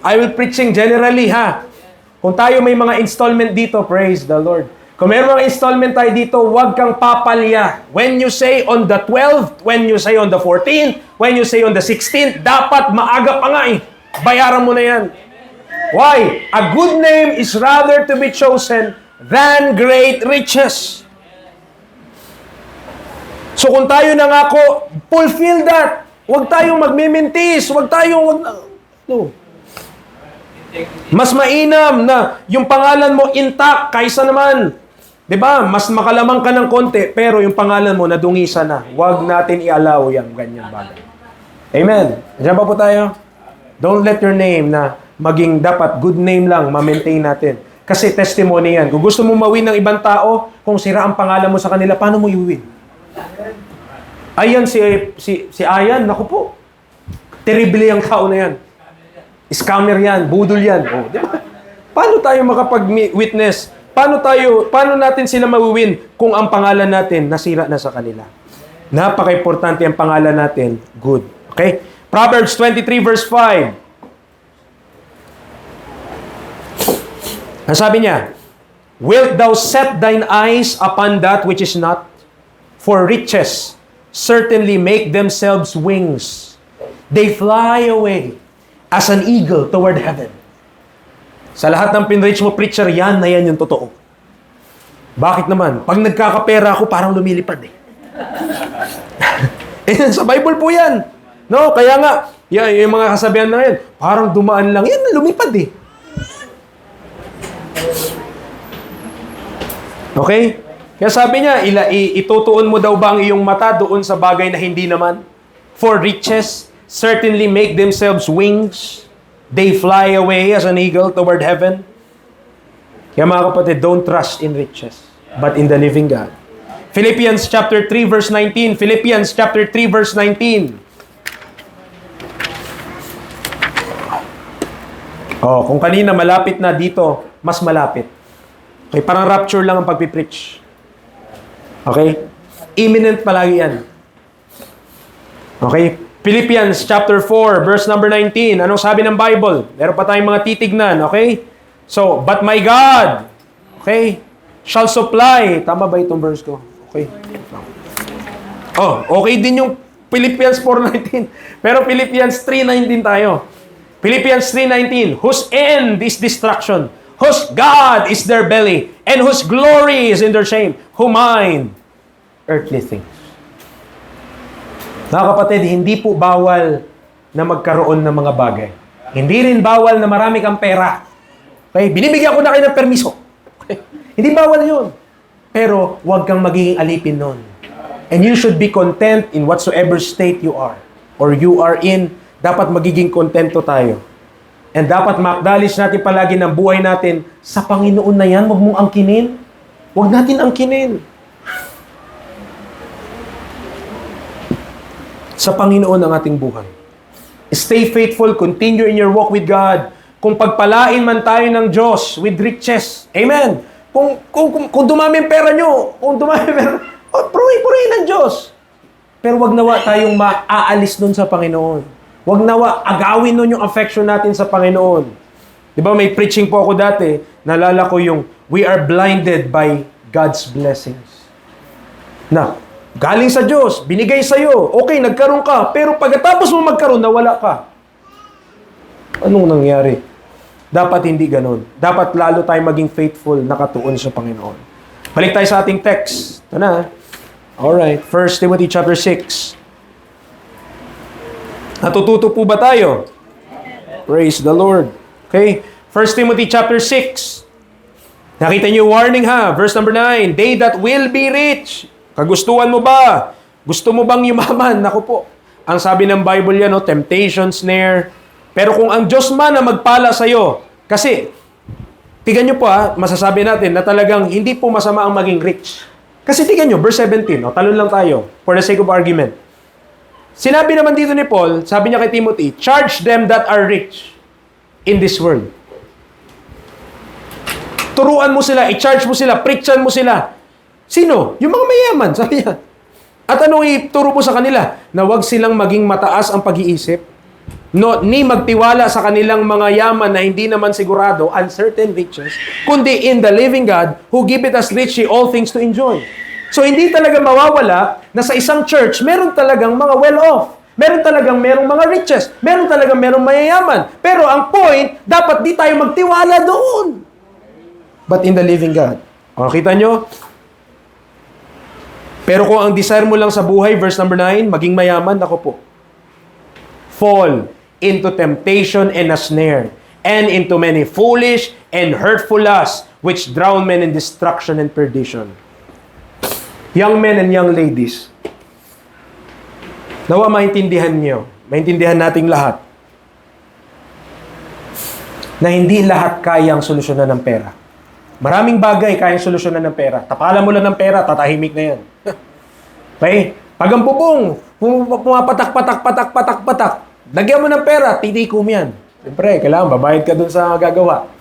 I will preaching generally, ha? Kung tayo may mga installment dito, praise the Lord. Kung mayroong mga installment tayo dito, huwag kang papalya. When you say on the 12th, when you say on the 14th, when you say on the 16th, dapat maaga pa nga eh. Bayaran mo na yan. Why? A good name is rather to be chosen than great riches. So kung tayo nangako, fulfill that. Huwag tayong magmimintis. No. Mas mainam na yung pangalan mo intact kaysa naman, 'di ba? Mas makalamang ka ng konti pero yung pangalan mo nadungisa na. Huwag natin i-allow yang ganyan bagay. Amen. Diyan pa po tayo. Don't let your name na maging dapat good name lang ma-maintain natin. Kasi testimony yan. Kung gusto mo mawin ng ibang tao, kung sira ang pangalan mo sa kanila, paano mo i-win? Ayan si Ayan, naku po. Terrible yung tao na yan. Scammer yan, budol yan. Oh, di ba? Paano tayo makapag-witness? Paano natin sila mawiwin kung ang pangalan natin nasira na sa kanila? Napaka-importante ang pangalan natin, good. Okay? Proverbs 23 verse 5. Ang sabi niya, wilt thou set thine eyes upon that which is not? For riches certainly make themselves wings. They fly away as an eagle toward heaven. Sa lahat ng pinreach mo, preacher, yan yung totoo. Bakit naman? Pag nagkakapera ako, parang lumilipad eh. Sa Bible po yan. No, kaya nga, yung mga kasabihan na yan, parang dumaan lang, yan, lumipad eh. Okay? Kaya sabi niya, itutuon mo daw ba ang iyong mata doon sa bagay na hindi naman? For riches certainly make themselves wings. They fly away as an eagle toward heaven. Kaya mga kapatid, don't trust in riches, but in the living God. Philippians chapter 3 verse 19. Philippians chapter 3 verse 19. Oh, kung kanina malapit na dito, mas malapit. Okay, parang rapture lang ang pagpipreach. Okay? Imminent palagi yan. Okay? Philippians chapter 4, verse number 19. Anong sabi ng Bible? Meron pa tayong mga titignan, okay? So, but my God, okay, shall supply. Tama ba itong verse ko? Okay. Oh, okay din yung Philippians 4:19. Pero Philippians 3:19 tayo. Philippians 3:19, whose end is destruction, whose God is their belly, and whose glory is in their shame, who mind earthly things. Mga kapatid, hindi po bawal na magkaroon ng mga bagay. Hindi rin bawal na marami kang pera. Okay? Binibigyan ko na kayo ng permiso. Okay? Hindi bawal yun. Pero huwag kang magiging alipin nun. And you should be content in whatsoever state you are or you are in. Dapat magiging kontento tayo. And dapat ma-acknowledge natin palagi ng buhay natin, sa Panginoon na yan, huwag mong angkinin. Huwag natin angkinin. Sa Panginoon ang ating buhay. Stay faithful, continue in your walk with God. Kung pagpalain man tayo ng Diyos with riches. Amen. Kung dumami ang pera nyo, purihin ng Diyos. Pero wag nawa tayong maaalis nun sa Panginoon. Wag nawa agawin nun yung affection natin sa Panginoon. Di ba may preaching po ako dati, naalala ko yung, we are blinded by God's blessings. Na, galing sa Diyos, binigay sa'yo, okay, nagkaroon ka, pero pagkatapos mo magkaroon, nawala ka. Anong nangyari? Dapat hindi ganun. Dapat lalo tayo maging faithful, nakatuon sa Panginoon. Balik tayo sa ating text. Ito na. Alright, 1 Timothy chapter 6. Natututo po ba tayo? Praise the Lord. Okay, 1 Timothy chapter 6. Nakita niyo warning ha, verse number 9. They that will be rich. Kagustuhan mo ba? Gusto mo bang yumaman? Naku po. Ang sabi ng Bible yan, no, temptation, snare. Pero kung ang Diyos man na magpala sa'yo, kasi, tignan nyo po ha, masasabi natin na talagang hindi po masama ang maging rich. Kasi tignan nyo, verse 17, no, talon lang tayo, for the sake of argument. Sinabi naman dito ni Paul, sabi niya kay Timothy, charge them that are rich in this world. Turuan mo sila, i-charge mo sila, preachan mo sila. Sino? Yung mga mayaman, sabi niya. At anong ituro mo sa kanila? Na huwag silang maging mataas ang pag-iisip, no, ni magtiwala sa kanilang mga yaman na hindi naman sigurado, uncertain riches, kundi in the living God, who giveth us richly all things to enjoy. So, hindi talaga mawawala na sa isang church, meron talagang mga well-off. Meron talagang merong mga riches. Meron talagang merong mayayaman. Pero ang point, dapat di tayo magtiwala doon. But in the living God. O, kita nyo? Pero kung ang desire mo lang sa buhay, verse number 9, maging mayaman, ako po. Fall into temptation and a snare, and into many foolish and hurtful lusts, which drown men in destruction and perdition. Young men and young ladies, nawa maintindihan niyo, maintindihan nating lahat, na hindi lahat kayang solusyonan ng pera. Maraming bagay kayang solusyonan ng pera. Tapalan mo lang ng pera, tatahimik na yan. Okay? Pag ang bubong, pumapatak, lagyan mo ng pera, titikom yan. Siyempre, kailangan babayad ka dun sa gagawa.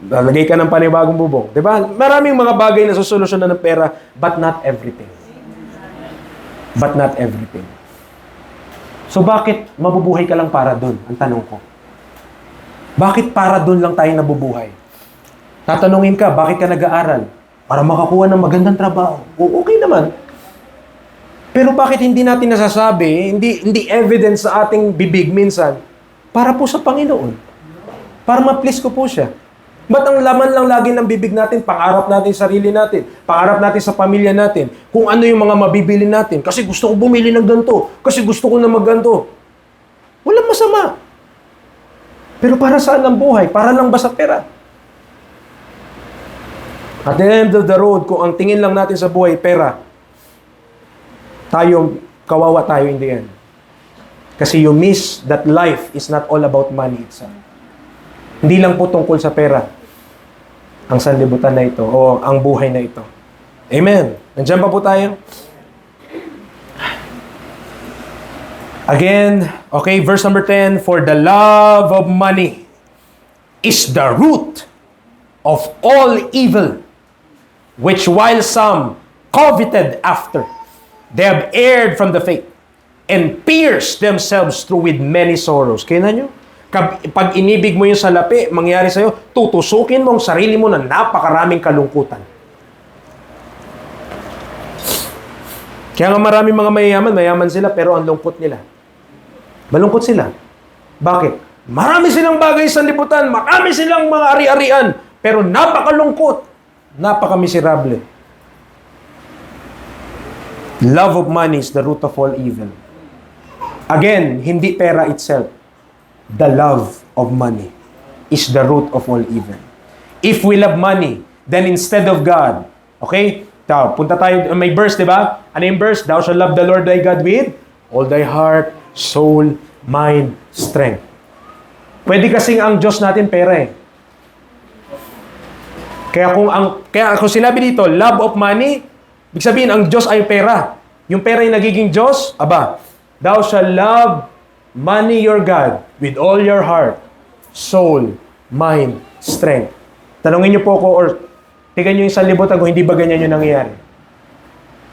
Lalagay ka ng panibagong bubong. Diba? Maraming mga bagay na susolusyonan ng pera, but not everything. But not everything. So bakit mabubuhay ka lang para dun? Ang tanong ko. Bakit para dun lang tayo nabubuhay? Tatanungin ka, bakit ka nag-aaral? Para makakuha ng magandang trabaho. O, okay naman. Pero bakit hindi natin nasasabi, hindi evidence sa ating bibig minsan, para po sa Panginoon. Para ma-please ko po siya. Ba't ang laman lang lagi ng bibig natin, pangarap natin sa sarili natin, pangarap natin sa pamilya natin, kung ano yung mga mabibili natin, kasi gusto ko bumili ng ganito, kasi gusto ko na magganto. Walang masama. Pero para saan ang buhay? Para lang ba sa pera? At the end of the road, kung ang tingin lang natin sa buhay, pera, kawawa tayo in the end. Kasi you miss that life is not all about money itself. Hindi lang po tungkol sa pera ang sanlibutan na ito o ang buhay na ito. Amen. Nandiyan pa po tayo? Again, okay, verse number 10, for the love of money is the root of all evil, which while some coveted after, they have erred from the faith and pierced themselves through with many sorrows. Kaya nyo? Pag inibig mo yung salapi, mangyari sa'yo, tutusukin mo ang sarili mo na napakaraming kalungkutan. Kaya nga maraming mga mayaman sila, pero ang lungkot nila. Malungkot sila. Bakit? Marami silang bagay sa liputan, marami silang mga ari-arian, pero napakalungkot, napakamiserable. Love of money is the root of all evil. Again, hindi pera itself. The love of money is the root of all evil. If we love money, then instead of God, okay? Punta tayo, may verse, di ba? Ano yung verse? Thou shalt love the Lord thy God with all thy heart, soul, mind, strength. Pwede kasing ang Diyos natin pera eh. Kaya kung sinabi dito, love of money, ibig sabihin, ang Diyos ay pera. Yung pera yung nagiging Diyos, thou shalt love money your God with all your heart, soul, mind, strength. Tanungin niyo po ako or tingnan niyo yung sanlibutan kung hindi ba ganyan yung nangyayari.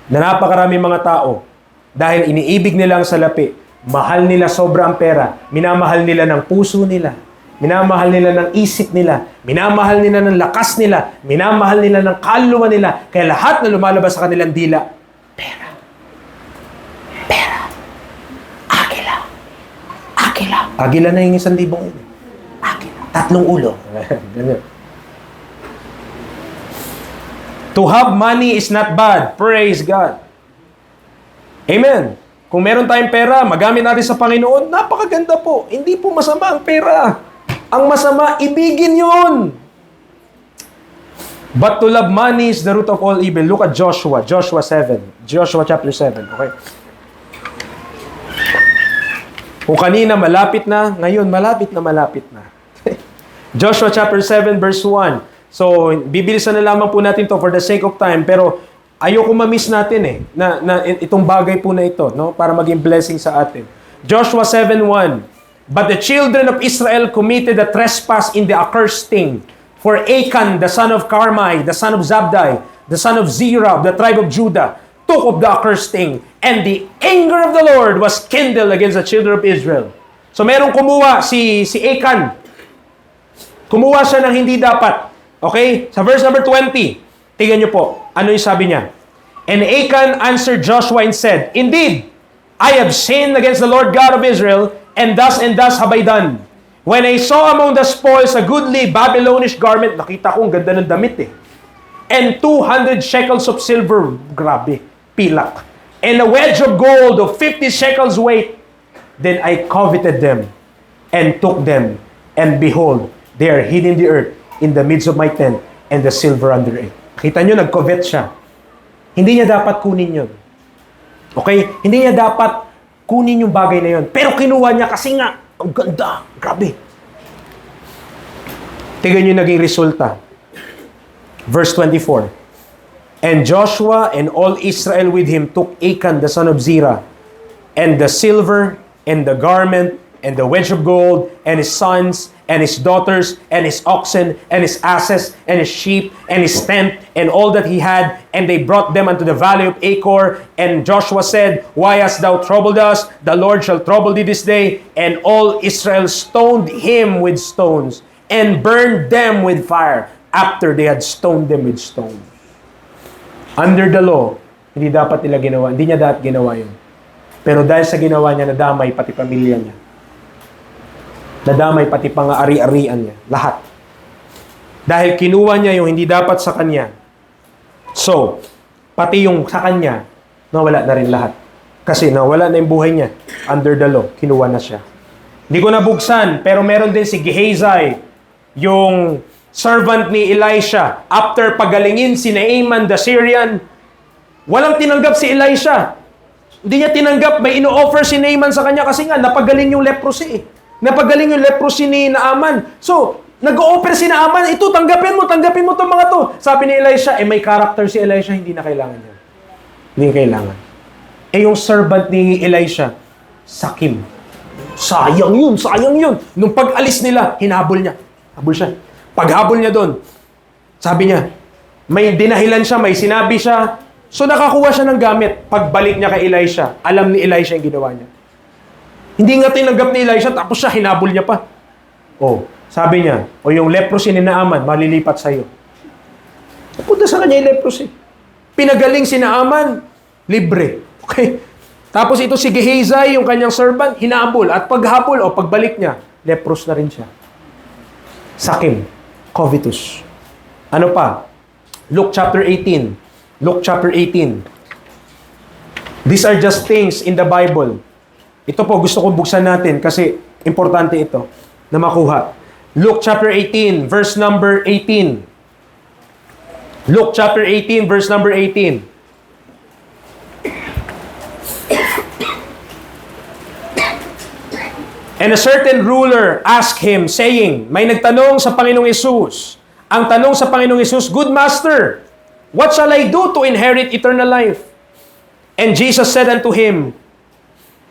Na napakarami mga tao, dahil iniibig nila ang salapi, mahal nila sobra ang pera, minamahal nila ng puso nila, minamahal nila ng isip nila, minamahal nila ng lakas nila, minamahal nila ng kaluluwa nila, kaya lahat na lumalabas sa kanilang dila, pera. Pera. Agila. Agila. Agila na yung 1,000 yun. Agila. 3 ulo. Ganyan. To have money is not bad. Praise God. Amen. Kung meron tayong pera, magamit natin sa Panginoon, napakaganda po. Hindi po masama ang pera. Ang masama, ibigin yun. But to love money is the root of all evil. Look at Joshua. Joshua 7. Joshua chapter 7. Okay? Kung kanina malapit na, ngayon malapit na. Joshua chapter 7 verse 1. So, bibilisan na lamang po natin to for the sake of time, pero ayoko ma-miss natin na itong bagay po na ito, no? Para maging blessing sa atin. Joshua 7:1. But the children of Israel committed a trespass in the accursed thing. For Achan, the son of Carmi, the son of Zabdi, the son of Zerah, of the tribe of Judah, took of the accursed thing, and the anger of the Lord was kindled against the children of Israel. So merong kumuha si Achan. Kumuha siya ng hindi dapat. Okay? Sa verse number 20, tingnan niyo po. Ano yung sabi niya? And Achan answered Joshua and said, Indeed, I have sinned against the Lord God of Israel, and thus have I done. When I saw among the spoils a goodly Babylonish garment, nakita ko ang ganda ng damit and 200 shekels of silver, grabe, pilak, and a wedge of gold of 50 shekels weight, then I coveted them and took them, and behold, they are hid in the earth, in the midst of my tent, and the silver under it. Kita nyo, nag-covet siya. Hindi niya dapat kunin yun. Okay? Hindi niya dapat kunin yung bagay na yun. Pero kinuha niya kasi nga, ang ganda. Grabe. Tingnan nyo naging resulta. Verse 24. And Joshua and all Israel with him took Achan the son of Zerah, and the silver, and the garment, and the wedge of gold, and his sons, and his daughters, and his oxen, and his asses, and his sheep, and his tent, and all that he had, and they brought them unto the valley of Achor. And Joshua said, Why hast thou troubled us? The Lord shall trouble thee this day. And all Israel stoned him with stones, and burned them with fire, after they had stoned them with stones. Under the law, hindi dapat nila ginawa, hindi niya dapat ginawa yun. Pero dahil sa ginawa niya, nadamay pati pamilya niya. Nadamay pati pang ari-arian niya. Lahat. Dahil kinuha niya yung hindi dapat sa kanya. So, pati yung sa kanya, nawala na rin lahat. Kasi nawala na yung buhay niya. Under the law, kinuha na siya. Hindi ko nabuksan, pero meron din si Gehazi, yung servant ni Elisha. After pagalingin si Naaman the Syrian, walang tinanggap si Elisha. Hindi niya tinanggap, may ino-offer si Naaman sa kanya kasi nga, napagaling yung leprosy. Napagaling yung leprosy ni Naaman. So, nag-o-offer si Naaman, ito, tanggapin mo itong mga to. Sabi ni Elisha, may character si Elisha, hindi na kailangan niya. Hindi kailangan. Yung servant ni Elisha, sakim. Sayang yun. Nung pag-alis nila, hinabol niya. Habol siya. Paghabol niya doon, sabi niya, may dinahilan siya, may sinabi siya. So, nakakuha siya ng gamit. Pagbalik niya kay Elisha, alam ni Elisha yung ginawa niya. Hindi nga tinanggap ni Elisha, tapos siya, hinabol niya pa. Sabi niya, yung leprosy ni Naaman, malilipat sa'yo. Punta sa kanya yung leprosy. Pinagaling si Naaman, libre. Okay? Tapos ito si Gehazi, yung kanyang servant, hinabol. At paghabol o pagbalik niya, leprous na rin siya. Sakim, covetous. Ano pa? Luke chapter 18. Luke chapter 18. These are just things in the Bible. Ito po, gusto ko buksan natin kasi importante ito na makuha. Luke chapter 18, verse number 18. Luke chapter 18, verse number 18. And a certain ruler asked him, saying, may nagtanong sa Panginoong Hesus. Ang tanong sa Panginoong Hesus, Good Master, what shall I do to inherit eternal life? And Jesus said unto him,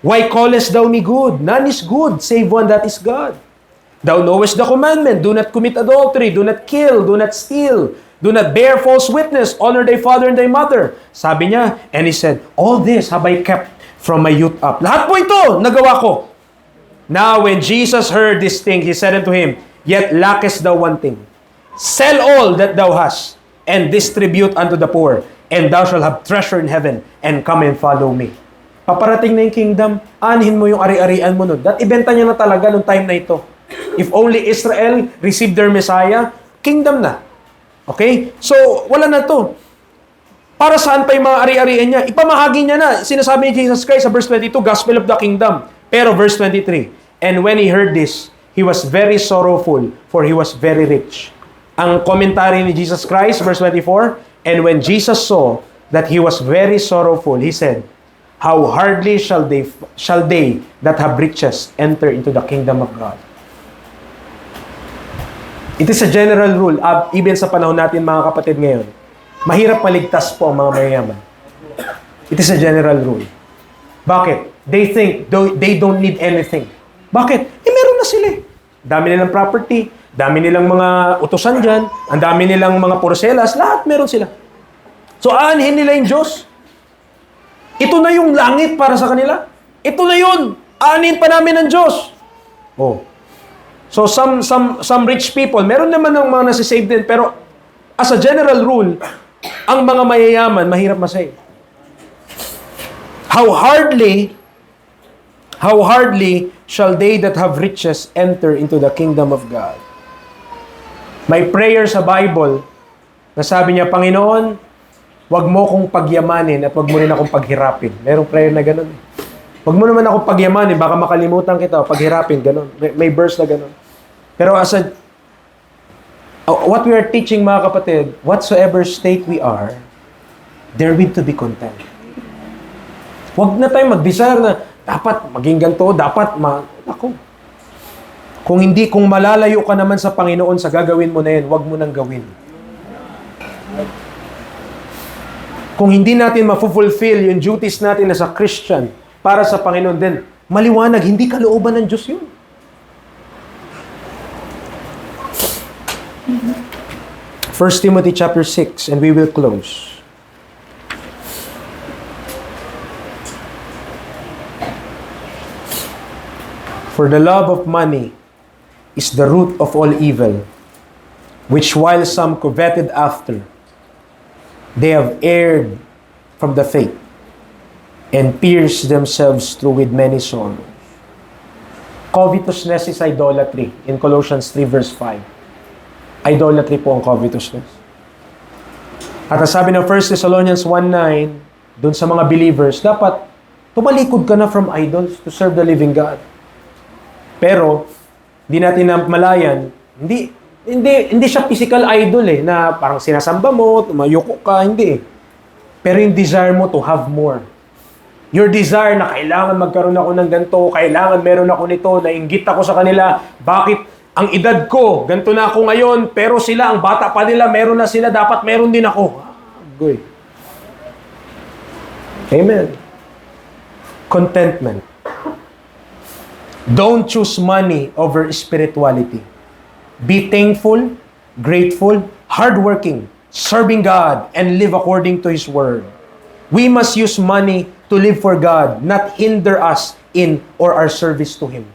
Why callest thou me good? None is good, save one that is God. Thou knowest the commandment, do not commit adultery, do not kill, do not steal, do not bear false witness, honor thy father and thy mother. Sabi niya, and he said, All this have I kept from my youth up. Lahat po ito, nagawa ko. Now when Jesus heard this thing, he said unto him, Yet lackest thou one thing. Sell all that thou hast, and distribute unto the poor, and thou shalt have treasure in heaven, and come and follow me. Paparating na yung kingdom, anhin mo yung ari-arian mo nun. That ibenta niya na talaga nung time na ito. If only Israel received their Messiah, kingdom na. Okay? So, wala na to. Para saan pa yung mga ari-arian niya? Ipamahagi niya na. Sinasabi ni Jesus Christ sa verse 22, Gospel of the Kingdom. Pero verse 23, And when he heard this, he was very sorrowful, for he was very rich. Ang commentary ni Jesus Christ, verse 24, And when Jesus saw that he was very sorrowful, he said, How hardly shall they that have riches enter into the kingdom of God. It is a general rule, even sa panahon natin mga kapatid ngayon. Mahirap maligtas po ang mga mayayaman. It is a general rule. Bakit? They think they don't need anything. Bakit? Meron na sila. Dami nilang property, dami nilang mga utusan dyan, ang dami nilang mga porselas, lahat meron sila. So, aanhin nila yung Diyos. Ito na yung langit para sa kanila. Ito na yun. Aanhin pa namin ng Diyos. Oh. So, some rich people, meron naman ng mga nasisave din, pero as a general rule, ang mga mayayaman, mahirap masave. How hardly shall they that have riches enter into the kingdom of God. May prayer sa Bible na sabi niya, Panginoon, wag mo kong pagyamanin at wag mo rin akong paghirapin. Merong prayer na ganun. Wag mo naman akong pagyamanin, baka makalimutan kita o paghirapin, ganun. May verse na ganun. Pero what we are teaching mga kapatid, whatsoever state we are, therewith to be content. Wag na tayo mag-desire na dapat maging ganito, dapat ako. Kung malalayo ka naman sa Panginoon sa gagawin mo na yan, wag mo nang gawin. Kung hindi natin ma-fulfill yung duties natin as a Christian para sa Panginoon din, maliwanag, hindi kalooban ng Diyos yun. First Timothy chapter 6, and we will close. For the love of money is the root of all evil, which while some coveted after, they have erred from the faith, and pierced themselves through with many sorrows. Covetousness is idolatry, in Colossians 3 verse 5. Idolatry po ang covetousness. At sabi ng 1 Thessalonians 1:9, dun sa mga believers, dapat tumalikod ka na from idols to serve the living God. Pero, hindi natin namalayan, hindi siya physical idol na parang sinasamba mo, tumayuko ka, hindi. Pero yung desire mo to have more. Your desire na kailangan magkaroon ako ng ganito, kailangan meron ako nito, nainggit ako sa kanila, bakit ang edad ko, ganito na ako ngayon, pero sila, ang bata pa nila, meron na sila, dapat meron din ako. Good. Amen. Contentment. Don't choose money over spirituality. Be thankful, grateful, hardworking, serving God, and live according to His Word. We must use money to live for God, not hinder us in or our service to Him.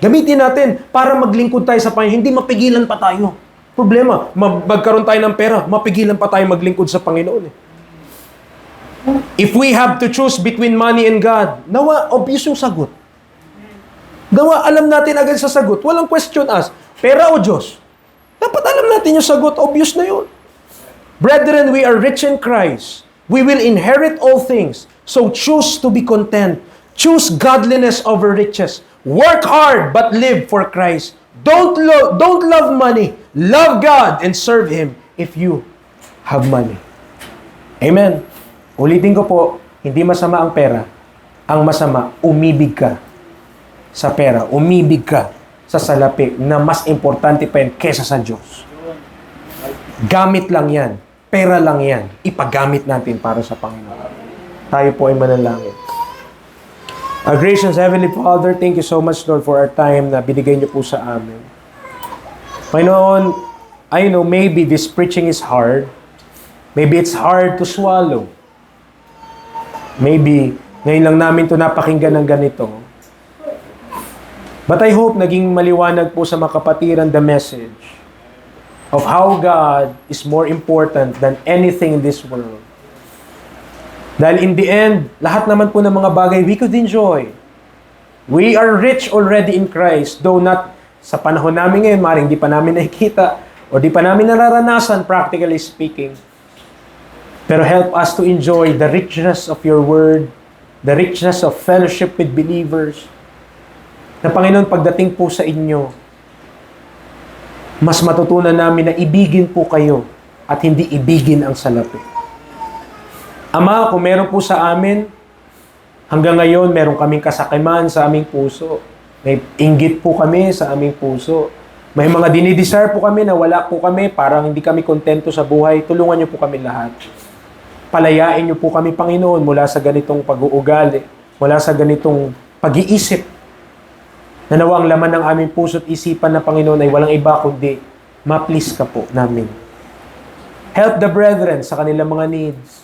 Gamitin natin para maglingkod tayo sa Panginoon. Hindi mapigilan pa tayo. Problema, magkaroon tayo ng pera, mapigilan pa tayo maglingkod sa Panginoon. If we have to choose between money and God, nawa, obvious yung sagot. Nawa, alam natin agad sa sagot. Walang question asked. Pera o Diyos? Dapat alam natin yung sagot. Obvious na yun. Brethren, we are rich in Christ. We will inherit all things. So choose to be content. Choose godliness over riches. Work hard, but live for Christ. Don't love money. Love God and serve Him if you have money. Amen. Ulitin ko po, hindi masama ang pera. Ang masama, umibig ka sa pera. Umibig ka sa salapi na mas importante pa yan kesa sa Diyos. Gamit lang yan. Pera lang yan. Ipagamit natin para sa Panginoon. Tayo po ay manalangin. Our gracious Heavenly Father, thank you so much, Lord, for our time na binigay niyo po sa amin. Panginoon, I know maybe this preaching is hard. Maybe it's hard to swallow. Maybe ngayon lang namin ito napakinggan ng ganito. But I hope naging maliwanag po sa mga kapatiran the message of how God is more important than anything in this world. Dahil in the end, lahat naman po ng mga bagay we could enjoy. We are rich already in Christ, though not sa panahon namin ngayon, maring di pa namin nakikita o di pa namin nararanasan, practically speaking. Pero help us to enjoy the richness of your word, the richness of fellowship with believers. Na Panginoon, pagdating po sa inyo, mas matutunan namin na ibigin po kayo at hindi ibigin ang salapi. Ama, kung meron po sa amin, hanggang ngayon, meron kaming kasakiman sa aming puso. May inggit po kami sa aming puso. May mga dinidesire po kami na wala po kami, parang hindi kami kontento sa buhay. Tulungan niyo po kami lahat. Palayain niyo po kami, Panginoon, mula sa ganitong pag-uugali, mula sa ganitong pag-iisip, na nawa ang laman ng aming puso at isipan na, Panginoon, ay walang iba kundi ma-please ka po namin. Help the brethren sa kanilang mga needs.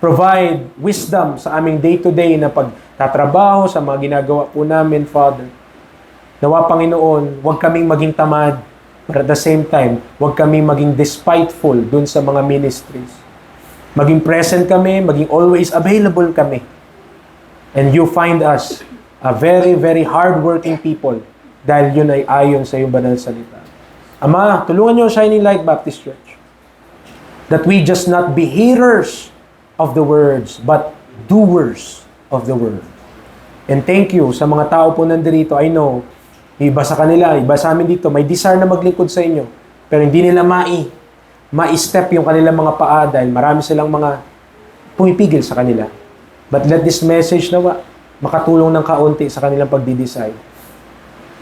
Provide wisdom sa aming day-to-day na pagtatrabaho, sa mga ginagawa po namin, Father. Nawa, Panginoon, huwag kaming maging tamad, but at the same time, huwag kaming maging despiteful dun sa mga ministries. Maging present kami, maging always available kami. And you find us a very, very hard-working people dahil yun ay ayon sa iyong banal salita. Ama, tulungan niyo Shining Light Baptist Church that we just not be hearers of the words, but doers of the word. And thank you sa mga tao po nandito. I know, iba sa kanila, iba sa amin dito, may desire na maglingkod sa inyo, pero hindi nila ma-step yung kanilang mga paa dahil marami silang mga pumipigil sa kanila. But let this message na makatulong ng kaunti sa kanilang pagdi-decide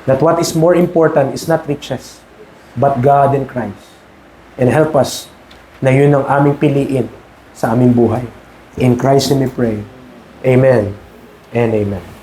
that what is more important is not riches, but God and Christ. And help us na yun ang aming piliin sa aming buhay. In Christ we pray. Amen and amen.